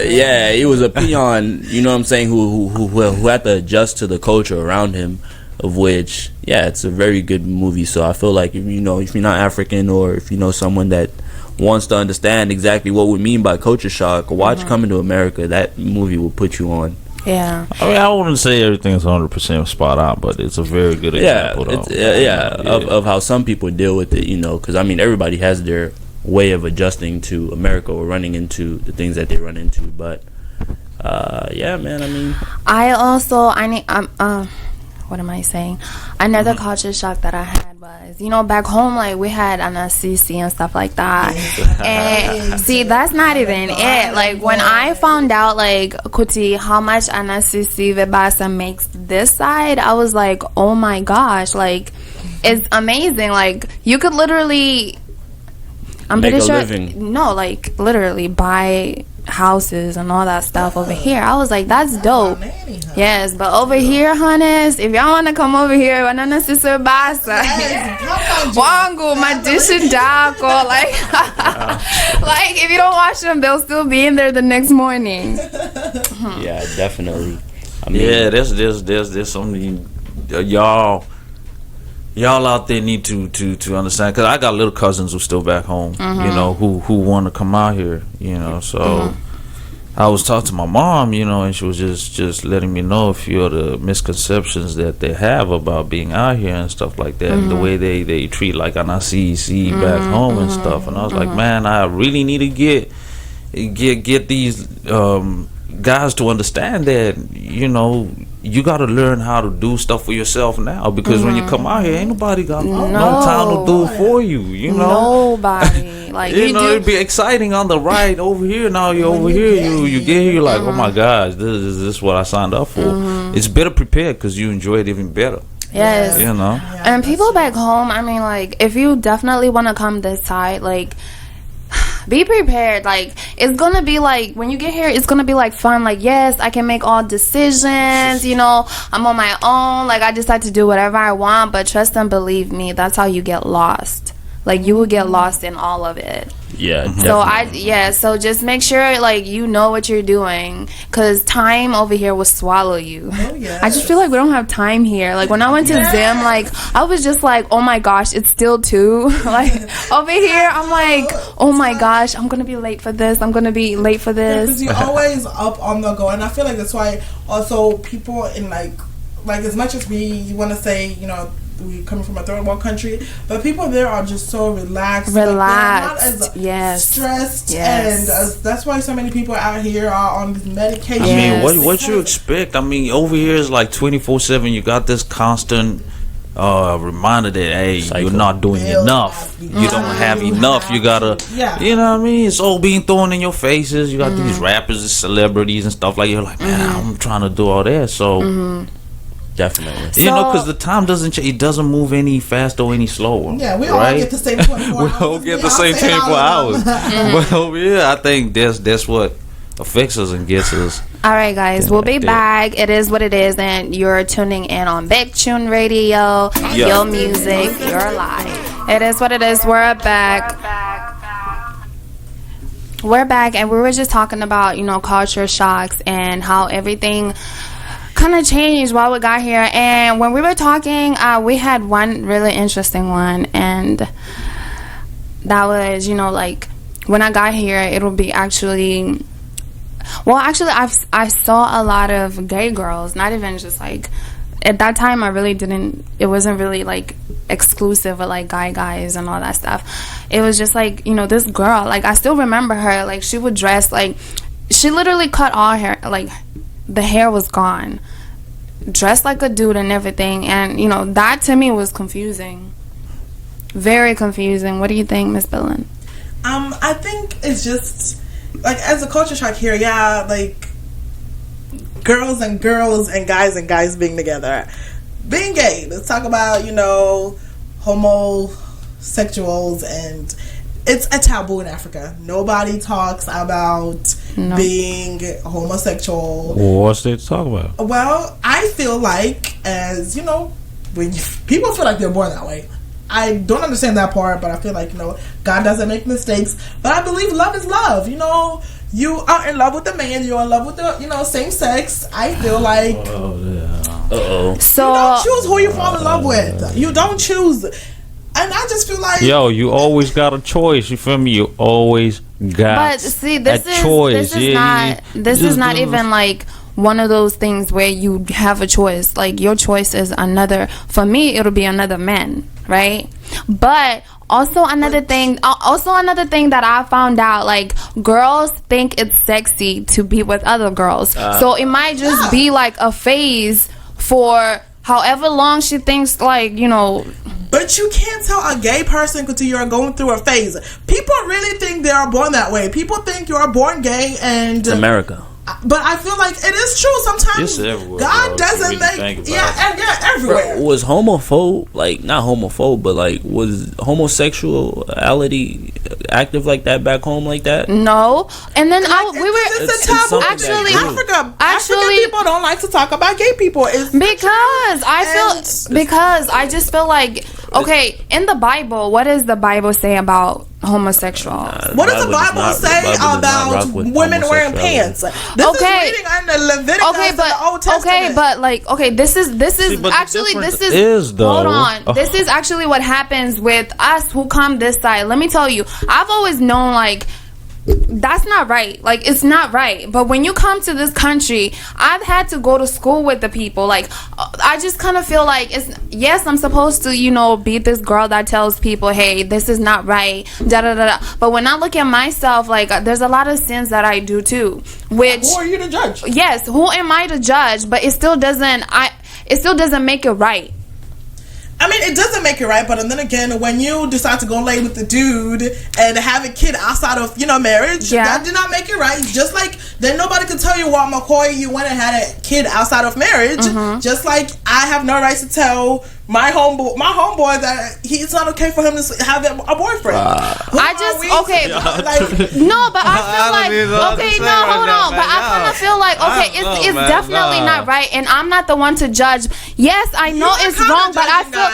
he was a peon. You know what I'm saying? Who had to adjust to the culture around him. Of which, it's a very good movie. So I feel like if you're not African or if you know someone that wants to understand exactly what we mean by culture shock, watch Coming to America. That movie will put you on. Yeah. I mean, I wouldn't say everything's 100% spot on, but it's a very good example. Of how some people deal with it, you know, because I mean, everybody has their way of adjusting to America or running into the things that they run into. But yeah, man, I mean, what am I saying? Another culture shock that I had was, you know, back home, like, we had CC and stuff like that. And see, that's not even it. Like, when I found out, like, Kuti, how much CC Vibasa makes this side, I was like, oh my gosh, like, it's amazing. Like, you could literally, I'm make pretty a sure, living. no, like, literally buy houses and all that stuff over here. I was like, that's dope. Yes, but over here, honeys, if y'all want to come over here, wanana sister basa, wangu magician dako, like, like if you don't watch them, they'll still be in there the next morning. Yeah, definitely. I mean, Yeah, there's something y'all out there need to understand, because I got little cousins who still back home, you know, who want to come out here, you know. So I was talking to my mom, you know, and she was just letting me know a few of the misconceptions that they have about being out here and stuff like that, and the way they treat like CC back home and stuff. And I was like, man, I really need to get these guys to understand that, you know, you got to learn how to do stuff for yourself now, because when you come out here, ain't nobody got no time to do it for you, you know. Nobody. Like, you know, it'd be exciting on the ride over here. Now you're over here, you get here, you're like, oh my gosh, this is what I signed up for. It's better prepared because you enjoy it even better. Yes. You know. And people back home, I mean, like, if you definitely want to come this side, like, be prepared. Like, it's gonna be like, when you get here, it's gonna be like fun. Like, yes, I can make all decisions, you know, I'm on my own, like, I decide to do whatever I want. But trust and believe me, that's how you get lost. Like, you will get lost in all of it. yeah. So so just make sure, like, you know what you're doing, because time over here will swallow you. I just feel like we don't have time here. Like, when I went to Zim, like, I was just like, oh my gosh, it's still 2. Like, over here, I'm like, oh my gosh, I'm gonna be late for this, I'm gonna be late for this. Because you're always up on the go, and I feel like that's why also people in like as much as we want to say, you know, we coming from a third world country, but people there are just so relaxed. Like, they're not as stressed, and that's why so many people out here are on this medication. I mean, what you expect? I mean, over here is like 24/7. You got this constant reminder that, hey, you're not doing enough. You don't have enough. You gotta, you know what I mean? It's all being thrown in your faces. You got these rappers and celebrities and stuff like. You're like, man, I'm trying to do all that. So. Definitely. You know, because the time doesn't change. It doesn't move any faster or any slower. Yeah, we all get the same 24 hours. We all get the same 24 hours. Well, yeah, I think that's what affects us and gets us. All right, guys, we'll be back. It is what it is, and you're tuning in on Big Tune Radio. Your music, your life. It is what it is. We're back. We're back, and we were just talking about, you know, culture shocks and how everything kind of changed while we got here. And when we were talking, we had one really interesting one, and that was, you know, like, when I got here, it'll be actually, well, actually, I saw a lot of gay girls, not even just like, at that time I really didn't, it wasn't really like exclusive with like guys and all that stuff. It was just like, you know, this girl, like, I still remember her, like, she would dress like, she literally cut all hair, like, the hair was gone, dressed like a dude and everything. And, you know, that to me was confusing, very confusing. What do you think, Miss Billin? I think it's just like, as a culture shock here, like girls and guys being together, being gay. Let's talk about, you know, homosexuals, and it's a taboo in Africa. Nobody talks about being homosexual. What's there to talk about? Well, I feel like, as you know, when people feel like they're born that way. I don't understand that part, but I feel like, you know, God doesn't make mistakes. But I believe love is love. You know, you are in love with the man, you're in love with the, you know, same sex. I feel like So you don't choose who you fall in love with. You don't choose. And I just feel like, yo, you always got a choice. You feel me? You always got but see, this a choice. This is not even like one of those things where you have a choice. Like, your choice is another. For me, it'll be another man, right? But also another thing that I found out, like, girls think it's sexy to be with other girls. So it might just be like a phase for however long she thinks, like, you know. But you can't tell a gay person until you're going through a phase. People really think they are born that way. People think you are born gay, and It's America. But I feel like it is true sometimes. It's everywhere, God bro, doesn't if you really make think about everywhere. Was homophobe, like, not homophobe, but like, was homosexuality active like that back home, like that? No. And then It's It's a taboo. something Actually, that African people don't like to talk about gay people. because I just feel like, okay, in the Bible, what does the Bible say about homosexuals? What does the Bible say about women wearing pants? This Okay. is reading under Leviticus Okay, in the Old but Testament. okay, this is but the actually difference this is, though- hold on. This is actually what happens with us who come this side. Let me tell you, I've always known, like, that's not right. Like, it's not right. But when you come to this country, I've had to go to school with the people. Like, I just kind of feel like yes, I'm supposed to, you know, be this girl that tells people, hey, this is not right, da da da da. But when I look at myself, like, there's a lot of sins that I do too. Which, Who are you to judge? yes, who am I to judge? But it still doesn't make it right. I mean, it doesn't make it right, but then again, when you decide to go lay with the dude and have a kid outside of, you know, marriage, that did not make it right. Just like then nobody could tell you, well, McCoy, you went and had a kid outside of marriage. Just like I have no right to tell my homeboy that it's not okay for him to have a boyfriend. No, but I feel like, okay, no, hold on, but I kind of feel like, okay, it's definitely not right, and I'm not the one to judge. Yes, I know it's wrong, but I feel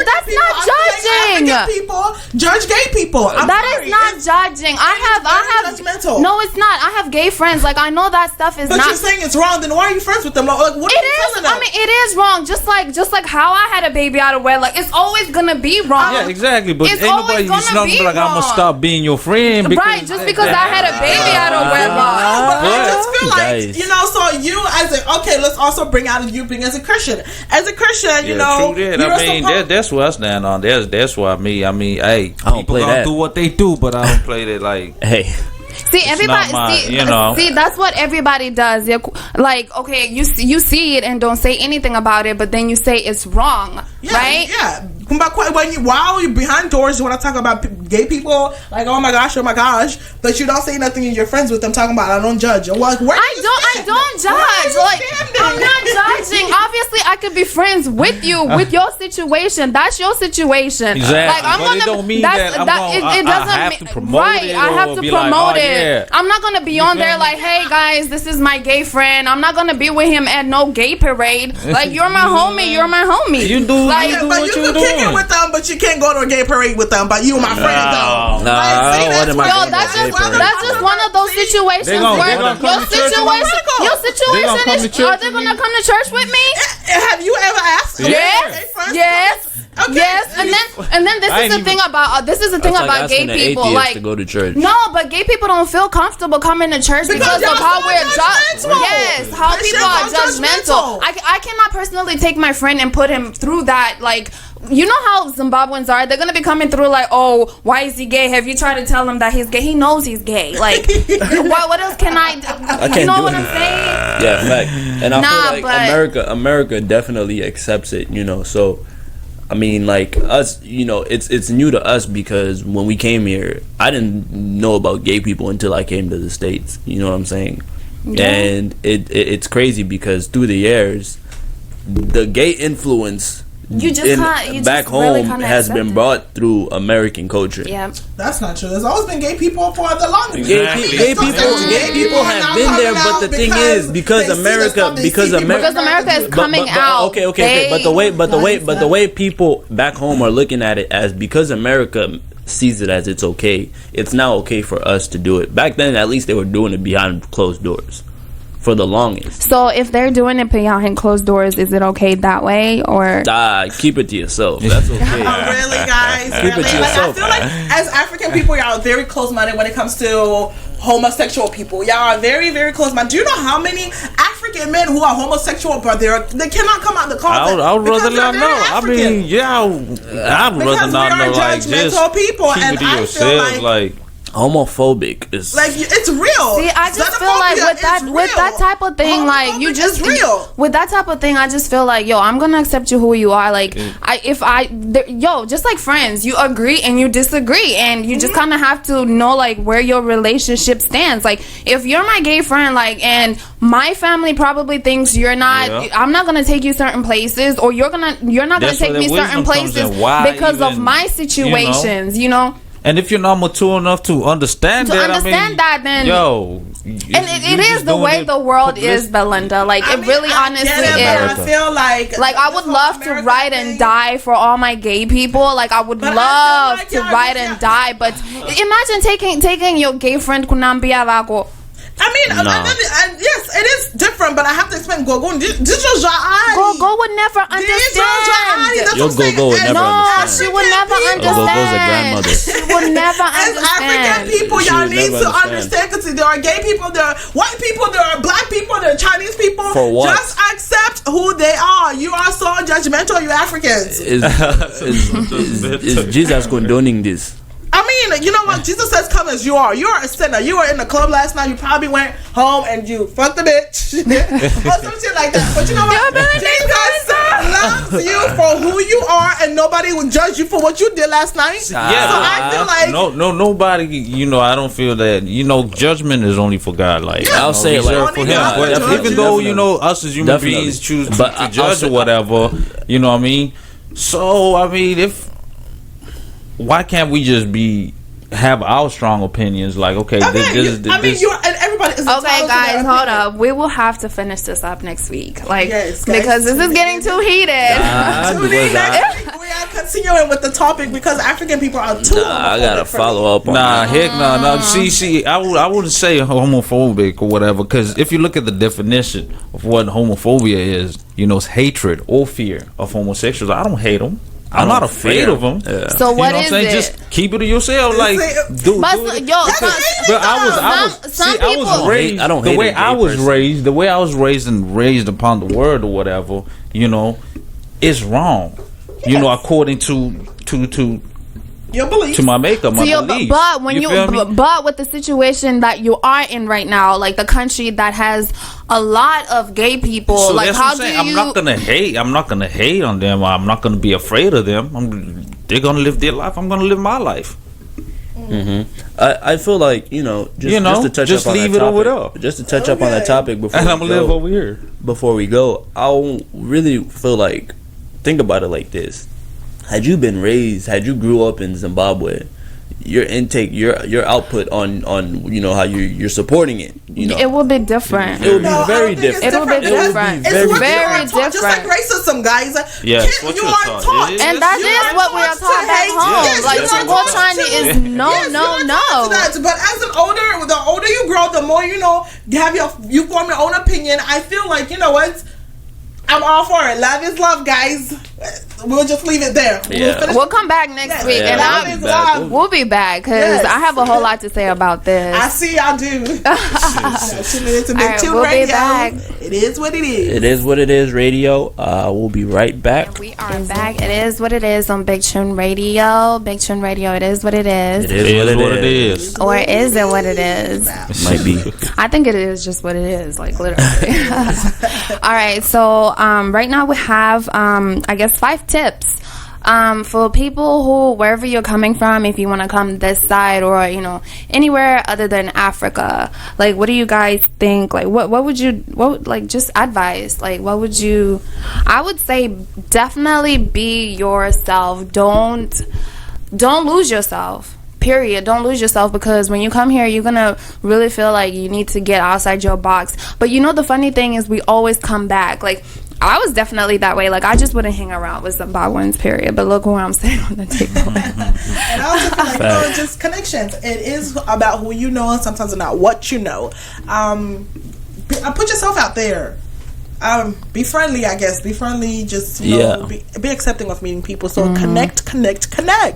that's not judging. African people judge gay people. That is not judging. I have judgmental. No, it's not. I have gay friends. Like, I know that stuff is but not. You're saying it's wrong. Then why are you friends with them? Like, what are you telling them? I mean, it is wrong. Just like how I had a baby out of wedlock. It's always gonna be wrong. Yeah, exactly. But It's ain't nobody always gonna be like, I'm gonna wrong. stop being your friend. Right, just because I had a baby out of wedlock. But I just feel like, Guys. you know, so you let's also bring out you being as a Christian. As a Christian, you know, true that. you're I mean, supposed- that's what I stand on. That's why me. I mean, hey, I don't people play gonna that. do what they do, but I don't play that like. Hey, See, everybody. not my- see, you know. see, that's what everybody does. Like, okay, you see it and don't say anything about it, but then you say it's wrong, right? Yeah. But while you're behind doors, you want to talk about gay people, like, oh my gosh, but you don't say nothing and you're friends with them talking about, I don't judge. Like, I don't judge. Like, I'm not judging. Obviously, I could be friends with you with your situation. That's your situation. Exactly. Like, But it don't mean that it doesn't I have mean to promote right. it I have or to be like, promote oh, it. yeah. I'm not gonna be on there like, hey guys, this is my gay friend. I'm not gonna be with him at no gay parade. Like, you're my homie. You're my homie. You do. Like, You do but what you you can kick it doing. with them, but you can't go to a gay parade with them. But you my friend though. Nah, I don't want him Yo, at that's gay just parade. that's just one of those situations They gonna- where they gonna come your to church with situation me? your situation come to is. church Are they with gonna me? come to church with me? Have you ever asked? Yes. Okay. Yes, and then this I is ain't the even- thing about gay people. Like, to go to church. no, but gay people don't feel comfortable coming to church because y'all of how so we're judgmental. yes, how Christians people are are judgmental. judgmental. I cannot personally take my friend and put him through that. Like, you know how Zimbabweans are? They're gonna be coming through like, oh, why is he gay? Have you tried to tell him that he's gay? He knows he's gay. Like, what else can I do? can't You know do what it. I'm saying? Yeah, fact. And I Nah, feel but- like America definitely accepts it, you know. So, I mean, like, us, you know, it's new to us because when we came here, I didn't know about gay people until I came to the States. You know what I'm saying? Yeah. And it's crazy because through the years, the gay influence You just back really home kinda has accept been it. brought through American culture. Yeah. That's not true. There's always been gay people for the longest. Gay Exactly. people have been there, but the thing is, because America Because America is coming out. Okay. But the way people back home are looking at it as because America sees it as it's okay, it's now okay for us to do it. Back then, at least they were doing it behind closed doors for the longest. So if they're doing it behind closed doors, is it okay that way or? Keep it to yourself. That's okay. Oh, really, guys? Keep it Really? to Like, I yourself, feel like as African people, we are very close-minded when it comes to homosexual people. Y'all are very, very close. Man, do you know how many African men who are homosexual, but they cannot come out the closet? I would rather because not they're know. very I African. mean, yeah, I'd Because rather not we are know. Like, judgmental just people, keep and it to I feel yourself. like Homophobic is it's real. See, I just feel like Xenophobia with that is type of thing, real. like you Homophobic just is real. with that type of thing, I just feel like, yo, I'm gonna accept you who you are. Like, just like friends, you agree and you disagree, and you just kind of have to know like where your relationship stands. Like, if you're my gay friend, like, and my family probably thinks you're not, I'm not gonna take you certain places, or you're not gonna That's take where me the certain wisdom comes places in. Why because of even, my situations, you know. And if you're not mature enough to understand that, then yo, and it is the way the world is, Belinda. Like, it really honestly I is. feel like I would love to ride and die for all my gay people. Like, I would love to ride and die. But imagine taking your gay friend kunambia vako. I mean, yes, it is different, but I have to explain. Go would never understand. Go would never understand. She would never understand. She would never understand. As African people, y'all need to understand, because there are gay people, there are white people, there are black people, there are Chinese people. For what? Just accept who they are. You are so judgmental, you Africans. Is Jesus condoning this? I mean, you know what? Jesus says, come as you are. You are a sinner. You were in the club last night. You probably went home and you fucked the bitch. or some shit like that. But you know what? Jesus loves you for who you are, and nobody will judge you for what you did last night. Yeah, so I feel like... nobody, I don't feel that, judgment is only for God. Like, I'll say it like for him. God, But even though, us as human beings choose to judge or whatever, you know what I mean? So, I mean, why can't we just have our strong opinions? Like, okay, this and everybody is okay, guys, hold up. We will have to finish this up next week, like, yes, guys, because this is getting too heated. We are continuing with the topic because African people are too. I gotta follow up on that. Heck no. See, I wouldn't say homophobic or whatever, because if you look at the definition of what homophobia is, it's hatred or fear of homosexuals. I don't hate them. I'm not afraid of them. Yeah. So what is it? Just keep it to yourself. Like, do it. But I was raised. I don't the hate way a gay I was person. raised. The way I was raised and raised upon the word or whatever. It's wrong. According to your beliefs. to my makeup, my beliefs. But when feel me? but with the situation that you are in right now, like the country that has a lot of gay people, So like that's how what I'm do saying. you? I'm not gonna hate on them. I'm not gonna be afraid of them. They're gonna live their life. I'm gonna live my life. I feel like just to touch just up on leave that it over topic, there. just to touch up on that topic before And we I'm gonna go, live over here. before we go, I really feel like, think about it like this: had you grew up in Zimbabwe, your intake, your output on how you're supporting it, It will be different. it would be very different. It will be different. It's It's what you very are taught, just like different. racism, guys. Yeah, it's what you you're are taught. taught. And that You is are what we are to taught back hate. home. Yes, Like, you to are go taught China to- is Yes, you are taught to that. But as the older you grow, the more you form your own opinion. I feel like I'm all for it. Love is love, guys. We'll just leave it there. Yeah. We'll come back next week, Yeah, and we'll be back because Yes. I have a whole lot to say about this. I see y'all do. Tuning into All Big right, Tune we'll be Radio. back. It is what it is. It is what it is. Radio. We'll be right back. We are back. It is what it is on Big Tune Radio. Big Tune Radio. It is what it is. It is what it is. Or is it what it is? Might be. I think it is just what it is, like literally. All right, so right now we have, I guess, 5 tips for people who, wherever you're coming from, if you want to come this side or anywhere other than Africa. Like, what do you guys think? Like, what would just advice? Like, what would you? I would say definitely be yourself. Don't lose yourself. Period. Don't lose yourself, because when you come here, you're gonna really feel like you need to get outside your box. But the funny thing is, we always come back. Like, I was definitely that way. Like, I just wouldn't hang around with Zimbabweans, period. But look where I'm sitting on the table. And I also feel like, just connections. It is about who you know, and sometimes not what you know. Put yourself out there. Be friendly, I guess. Be friendly. Just be accepting of meeting people. So connect.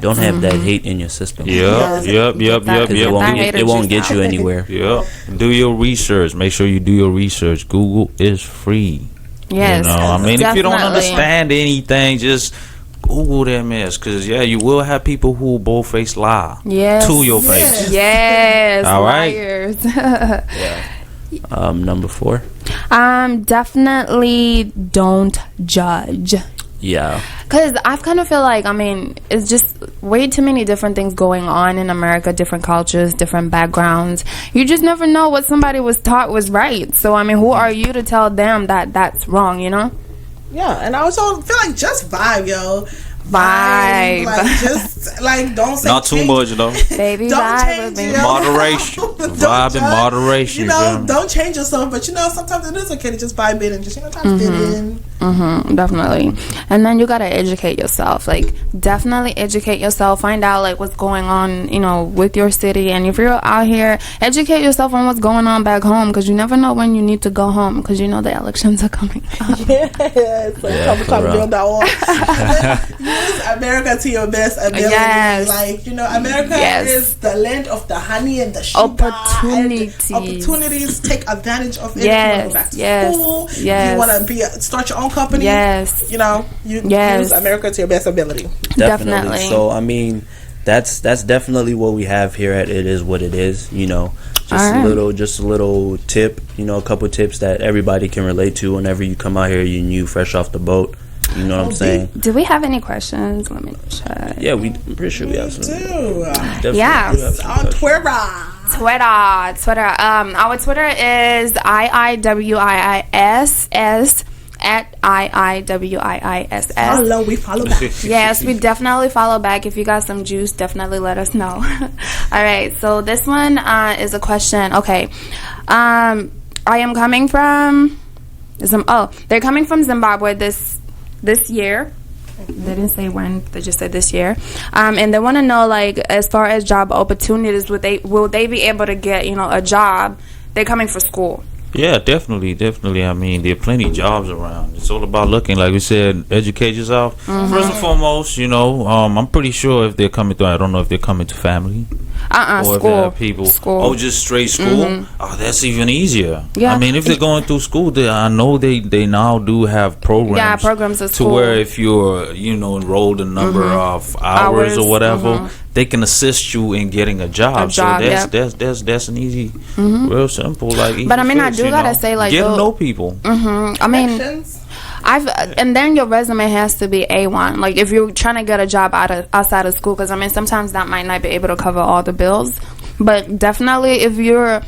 Don't have that hate in your system. Yep. It won't get you anywhere. Yep. Do your research. Make sure you do your research. Google is free. Yes. You know, I mean, if you don't definitely. understand anything, just Google that mess. Because, you will have people who will bold-faced lie to your face. Yes. All right. Liars. Number 4. Definitely don't judge. Yeah. Because I kind of feel like, I mean, it's just way too many different things going on in America, different cultures, different backgrounds. You just never know what somebody was taught was right. So, I mean, who are you to tell them that that's wrong, you know? Yeah, and I also feel like just vibe, yo. Vibe. Like, just, like, don't say Not too much, though. Baby, Don't vibe change with me. it. Moderation. Don't Vibe and judge. moderation. You know, don't change yourself, but sometimes it is okay to just vibe in and just try to fit in. Definitely. And then you gotta educate yourself. Like, definitely educate yourself. Find out like what's going on, with your city. And if you're out here, educate yourself on what's going on back home, because you never know when you need to go home, because the elections are coming up. Yes, like use America to your best ability. Yes. Like, America is the land of the honey and the sugar. Opportunities. Take advantage of it. Yes. You want to go back to Yes. school. Yes. You want to start your own company. Yes. Use America to your best ability. Definitely. So I mean, that's definitely what we have here at It Is What It Is. Just a little tip. A couple tips that everybody can relate to whenever you come out here. You new fresh off the boat. You know what I'm saying? Do we have any questions? Let me check. Yeah, I'm pretty sure we have some. Yeah. On Twitter. Our Twitter is IIWIISS at IIWIISS. We follow back. Yes, we definitely follow back. If you got some juice, definitely let us know. All right, so this one is a question. Okay, I am coming from they're coming from Zimbabwe this year. They didn't say when, they just said this year. And they want to know, like, as far as job opportunities, will they be able to get, a job? They're coming for school. Yeah, definitely. I mean, there are plenty of jobs around. It's all about looking, like we said, educate yourself. First and foremost, I'm pretty sure if they're coming to, I don't know if they're coming to family. Or School. if they have people. School. Oh, just straight school? Oh, that's even easier. Yeah. I mean, if they're going through school, I know they now do have programs. Yeah, programs at to school. where if you're, enrolled a number of hours or whatever, they can assist you in getting a job. So that's an easy, real simple, like. Easy But I mean, I fix, do gotta say, like, get to know people. I mean, and then your resume has to be A1. Like, if you're trying to get a job outside of school, because I mean, sometimes that might not be able to cover all the bills. But definitely, if you're,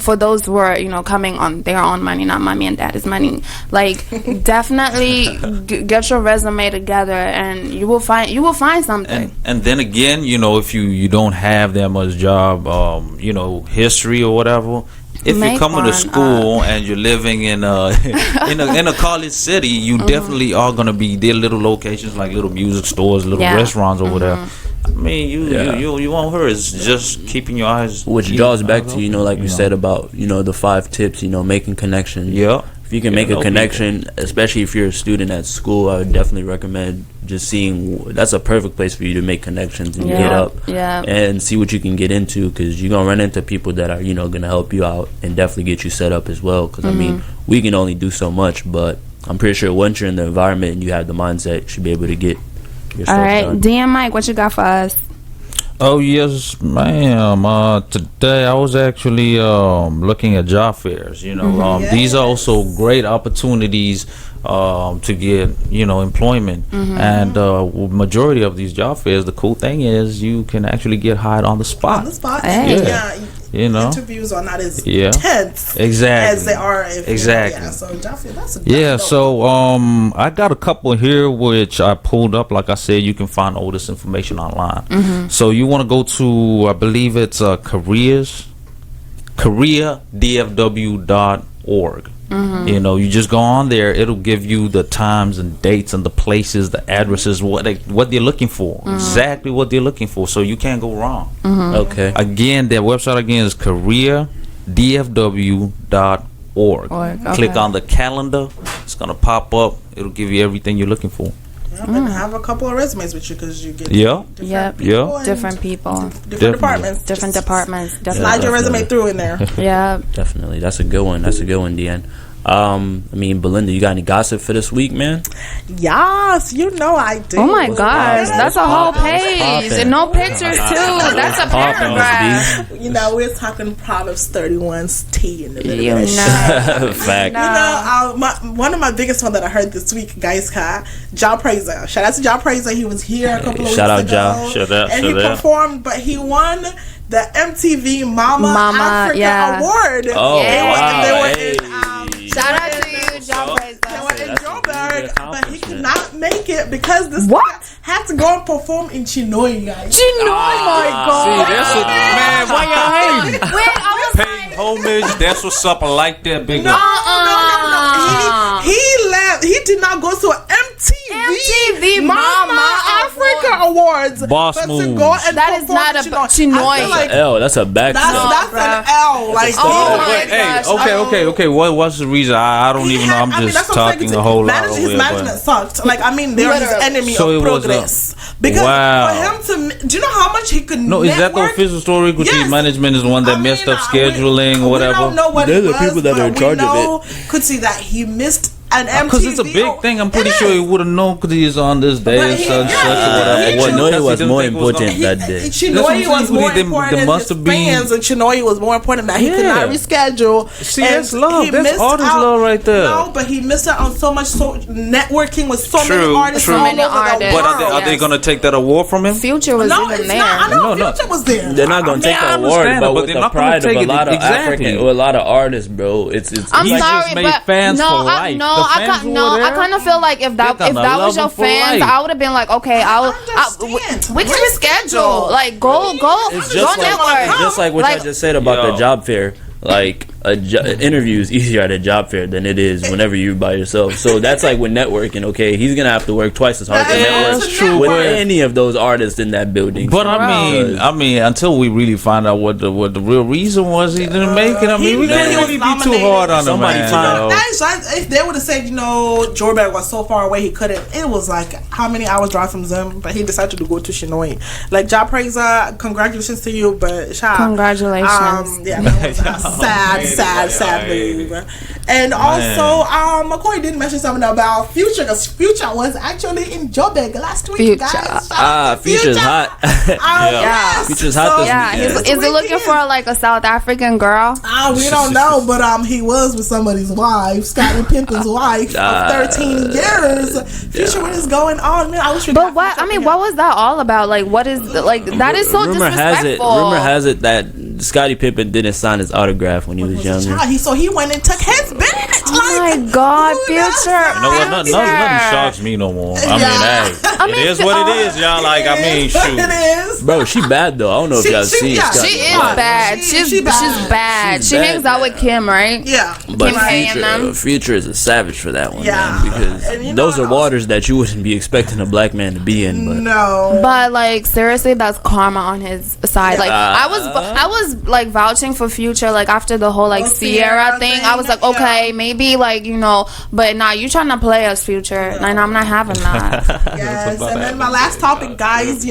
for those who are, coming on their own money, not mommy and daddy's money, like, definitely get your resume together, and you will find something. And then again, if you don't have that much job, history or whatever. If you're coming to school and you're living in a college city, you definitely are gonna be there. Little locations like little music stores, little restaurants over there. I mean, you won't hurt. It's just keeping your eyes. Which draws back to like we said about the 5 tips. Making connections. Yeah. If you can make a connection, especially if you're a student at school, I would definitely recommend just seeing. That's a perfect place for you to make connections and get up and see what you can get into, because you're gonna run into people that are gonna help you out and definitely get you set up as well. Because I mean, we can only do so much, but I'm pretty sure once you're in the environment and you have the mindset, you should be able to get your stuff done. DM Mike, what you got for us? Oh yes, ma'am. Today I was actually looking at job fairs. These are also great opportunities to get employment. And majority of these job fairs, the cool thing is you can actually get hired on the spot. Hey. Interviews are not as intense as they are. So I got a couple here which I pulled up. Like I said, you can find all this information online. So you want to go to, I believe it's careerdfw.org. You just go on there. It'll give you the times and dates and the places, the addresses, what they're looking for, exactly what they're looking for. So you can't go wrong. Okay. Again, their website is careerdfw.org. Org. Okay. Click on the calendar. It's gonna pop up. It'll give you everything you're looking for. Yep, and have a couple of resumes with you because you get Yeah. different Yep. people Yeah. and Different people, different departments. different departments. Slide Definitely. your resume definitely. through in there. Yeah. Definitely. That's a good one. Deanne. I mean, Belinda, you got any gossip for this week, man? Yes, you know I do. Oh my gosh, that's a whole page poppin'? and no pictures too. That's a Poppin', Miss paragraph. You know, we're talking Proverbs 31's T in the middle. You of that know. Fact. You know, one of my biggest one that I heard this week, guys, Ja Praiser. Shout out to Ja Praiser. He was here a couple of Shout out weeks ago. Ja. Shout out, and he shout out. performed, but he won the MTV Mama Africa yeah. Award. Oh, Yeah. They wow. were Hey. Shout out to you, John Praise. They were in That's a Joburg, good but he could accomplishment. not make it because this What? nigga had to go and perform in Chinoy, guys. Oh my god. See, that's what, man. Why y'all hating? Wait, I was Paying homage. That's what's up. I like that, big No, up. no. He left. He did not go to an MTV Mama Africa Awards. Boss but to moves. go and That is perform not a Chinoy. I feel like That's a back. that's an L. Like Oh my But, hey, gosh. okay. What's the reason? I don't even know. I'm just that's what I'm talking saying. a whole lot His over management here. sucked. Like, I mean, they're his Literally. enemy So of it was progress. Because Wow. for him to, do you know how much he could No, is that the network? official story? Critique Yes. management is the one that I messed mean, up scheduling, we whatever. don't know what They're it the was, people that but are in charge of we know, could see that he missed an MTV. Because it's a big thing. I'm pretty sure he would have known because he's on this day and he- such, yeah, such, or whatever. he What chose- Noy was Didn't more think it was gonna- important that day. That's what I'm Chinoy was saying. more They important than must his have been- fans, and Chinoy was more important that he could Yeah. not reschedule. See, And that's love. he That's missed artist out- love right there. No, but he missed out on so much networking with so many True, artists true. all Many over the artists. But world. are they Yes. going to take that award from him? Future was No, even it's there. not. I know No. Future was there. They're not gonna I take mean, I the award, understand but it, but with they're the not gonna pride of take a it. lot of Exactly. African, or a lot of artists, bro. It's I'm He just sorry, made but fans no, for life. no, The I fans can't. who No, were I there, kind of feel like if that they're gonna was your love him for fans, life. I would have been like, okay, understand. we can reschedule. Like, go, It's go just like network. it's just like what I just said about Yo. the job fair. Like interview is easier at a job fair than it is whenever you're by yourself. So that's like with networking. Okay, he's gonna have to work twice as hard to That network is true, with but- any of those artists in that building. But So, I mean, until we really find out what the real reason was, he didn't make it. I He mean, we knew can't he was really be too nominated. hard on him, Somebody man. find- you know. If they would have said, Jorberg was so far away he couldn't, it was like how many hours drive from Zim, but he decided to go to Chinoy. Like, Ja Praiser, congratulations to you, but Congratulations. yeah, that was a sad move. And also, McCoy did mention something about Future, because Future was actually in Joburg last week, Future. guys. Shout out to Future's hot. Yes. Future's hot this Yeah, weekend. is he looking for like a South African girl? We don't know, but he was with somebody's wife, Scottie Pippen's wife of 13 years. Future, what is going on, man? I wish we But got what? Future I mean, here. what was that all about? Like, what is like that is so rumor disrespectful. has it that Scottie Pippen didn't sign his autograph when he was younger. So he went and took his bitch. Oh my God, Future! You know what? Nothing shocks me no more. I mean, hey, it is what it is, y'all. Like, I mean, shoot. It is. Bro, she bad though. I don't know if y'all seen Scottie. She is Yeah. bad. She- She's she bad. bad. She bad, hangs out with Kim, right? Yeah. But Kim K and them. Future is a savage for that one, Yeah. man. Because And you know those are what else? waters that you wouldn't be expecting a black man to be in. But No. But like seriously, that's karma on his side. Like I was like vouching for Future like after the whole like Sierra thing. I was like, okay, maybe like but now you trying to play us, Future, and I'm not having that. Yes. And then my last topic, guys,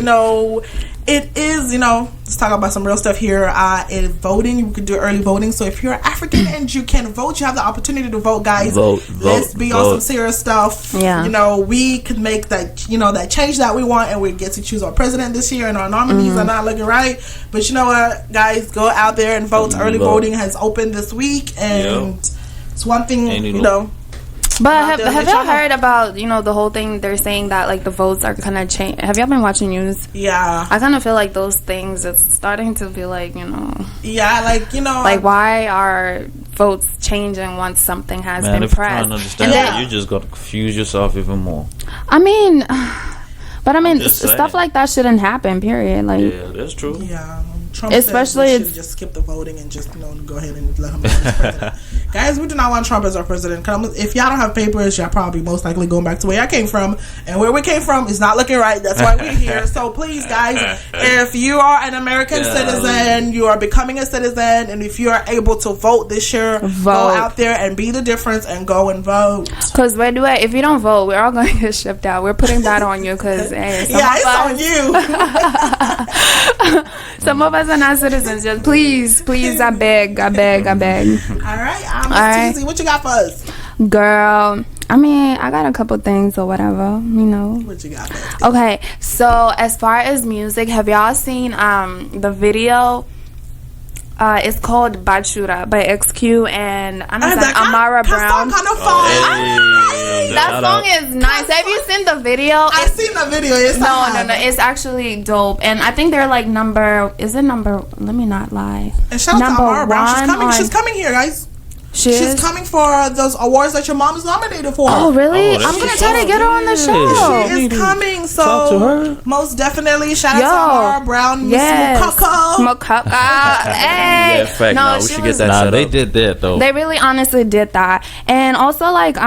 it is, let's talk about some real stuff here. In voting, you can do early voting. So if you're African and you can vote, you have the opportunity to vote, guys. Let's be on some serious stuff. Yeah. We can make that, that change that we want, and we get to choose our president this year, and our nominees are not looking right. But you know what, guys, go out there and vote. Early voting has opened this week, and it's one thing, But have y'all heard about the whole thing? They're saying that like the votes are gonna change. Have y'all been watching news? Yeah. I kind of feel like those things. It's starting to be like Yeah, like why are votes changing once something has Man, been if you're pressed? trying to understand that, you just got to confuse yourself even more. I mean, but I mean, just stuff saying. like that shouldn't happen. Period. Like, Yeah, that's true. Yeah, Trump Especially said we it's- should just skip the voting and just go ahead and let him be president. Guys, we do not want Trump as our president. If y'all don't have papers, y'all probably most likely going back to where y'all came from. And where we came from is not looking right. That's why we're here. So please, guys, if you are an American citizen, you are becoming a citizen, and if you are able to vote this year, go out there and be the difference and go and vote. Because if you don't vote, we're all going to get shipped out. We're putting that on you because, hey, it's on you. Some of us are not citizens. Just please, I beg. All right, Teezy, what you got for us? Girl, I mean, I got a couple things or whatever, What you got for us? Okay, so as far as music, have y'all seen the video? It's called Bachura by XQ and Amara Brown. That song is nice. Have you seen the video? I've seen the video. No. It's actually dope. And I think they're like number. Let me not lie. And shout out to Amara Brown. She's coming here, guys. She's coming for those awards that your mom is nominated for. Oh, really? I'm going to try to get her on the show. She is coming, so talk to her. Most definitely shout out to Amara Brown, Miss Mukaka. Hey. Yeah, fact. No, we should get that set up. They did that, though. They really honestly did that. And also, like,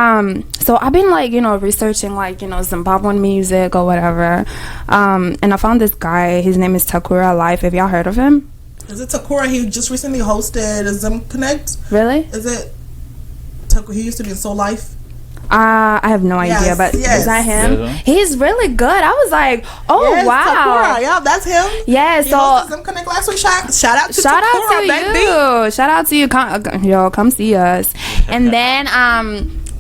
so I've been, like, researching, like, Zimbabwean music or whatever. And I found this guy. His name is Takura Life. Have y'all heard of him? Is it Takura? He just recently hosted a Zim Connect. Really? Is it Takura? He used to be in Soul Life. I have no idea, but is that him? Yes. He's really good. I was like, wow. Takura. Yeah, that's him. Yeah, he hosted Zim Connect last week. Shout out to Takura, you. Shout out to you. Come see us. And then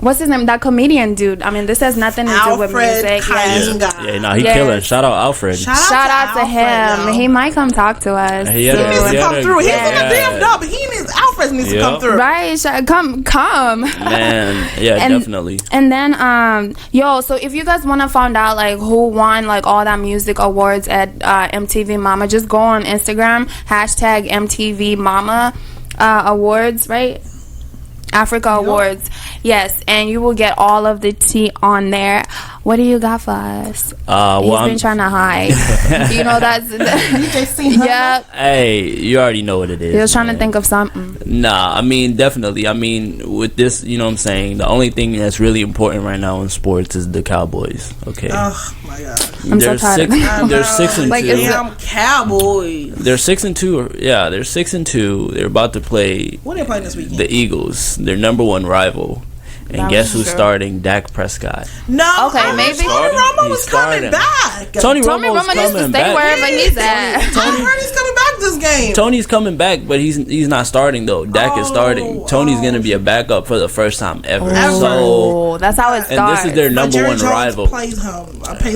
what's his name? That comedian dude. I mean, this has nothing to do with music. He killing. Shout out Alfred. Shout out to him. Yo. He might come talk to us. He needs to come through. He's in the damn dub. Alfred needs to come through. Right? Come. Man, definitely. And then, so if you guys want to find out like who won like all that music awards at MTV Mama, just go on Instagram #MTV Mama Awards, right? Africa Awards. Yes, and you will get all of the tea on there. What do you got for us? He's been trying to hide. That's yeah. Hey, you already know what it is. He was trying to think of something. Nah, I mean, definitely. I mean, with this, you know what I'm saying, the only thing that's really important right now in sports is the Cowboys. Okay. Oh my God. I'm so tired. They're 6-2. Like, damn Cowboys. They're 6-2. Yeah, they're 6-2. They're about to play. What are they playing this weekend? The Eagles. Their number one rival. And guess who's starting? Dak Prescott. No, okay, maybe Tony Romo was coming back. Tony Romo needs to stay wherever he's at. I heard he's coming back this game. Tony's coming back, but he's not starting though. Dak is starting. Tony's gonna be a backup for the first time ever. So that's how it starts. And this is their number one rival. Pays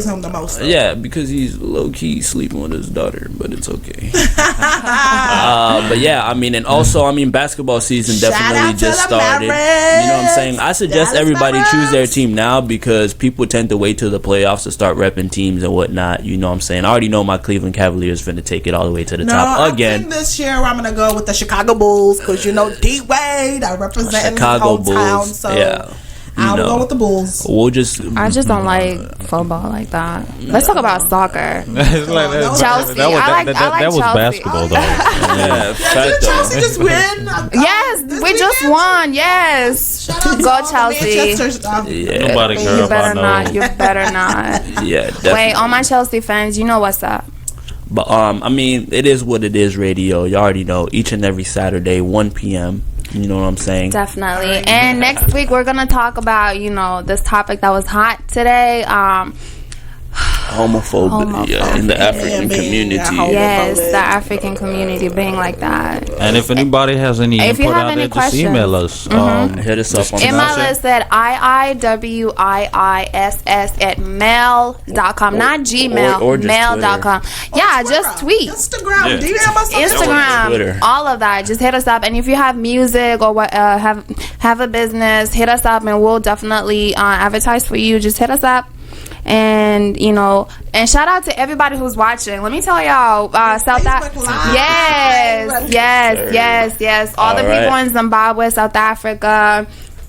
him the most. Yeah, because he's low key sleeping with his daughter, but it's okay. But yeah, I mean, and also, I mean, basketball season definitely just started. You know what I'm saying? I suggest everybody choose their team now because people tend to wait till the playoffs to start repping teams and whatnot. You know what I'm saying? I already know my Cleveland Cavaliers finna take it all the way to the top again. I think this year I'm gonna go with the Chicago Bulls because D Wade, I represent Chicago his hometown, Bulls. so yeah. I'll go with the Bulls. I just don't like football like that. Let's talk about soccer. Chelsea. That was basketball, though. Did Chelsea just win? Yes, we just won. Yes. Go Chelsea. Nobody cares about You better not. Yeah, definitely. Wait, all my Chelsea fans, you know what's up. But I mean, it is what it is. Radio, you already know. Each and every Saturday, 1 p.m. You know what I'm saying? Definitely. And next week we're gonna talk about this topic that was hot today. Homophobia in the African community. Yes, the African community being like that. And if anybody has any input out there, just email us. Hit us up on email us at iiwiiss@mail.com, not Gmail, or mail.com. Yeah, just tweet. Instagram, DM us on Instagram, all of that. Just hit us up. And if you have music or have a business, hit us up and we'll definitely advertise for you. Just hit us up. And and shout out to everybody who's watching. Let me tell y'all, South Africa. Yes. All the people in Zimbabwe, South Africa,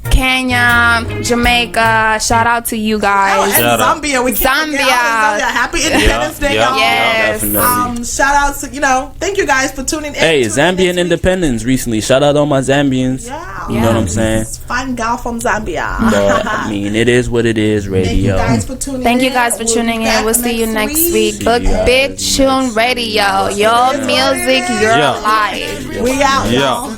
Kenya, Jamaica. Shout out to you guys. And Shout out. Zambia. We can't forget Zambia. Zambia. Happy Independence Day, yeah, y'all. Yes. Definitely. Shout out to, thank you guys for tuning in. Hey, Tune in Zambian next week. independence recently. Shout out all my Zambians. Yeah. You know what I'm saying? Fine gal from Zambia. But I mean, it is what it is. Thank you Radio. guys for tuning in. Thank you guys for We'll tuning be in. back We'll see you next week. See Book you guys Big next Tune Radio. Your music, your Yeah. life. We out, Yeah. y'all.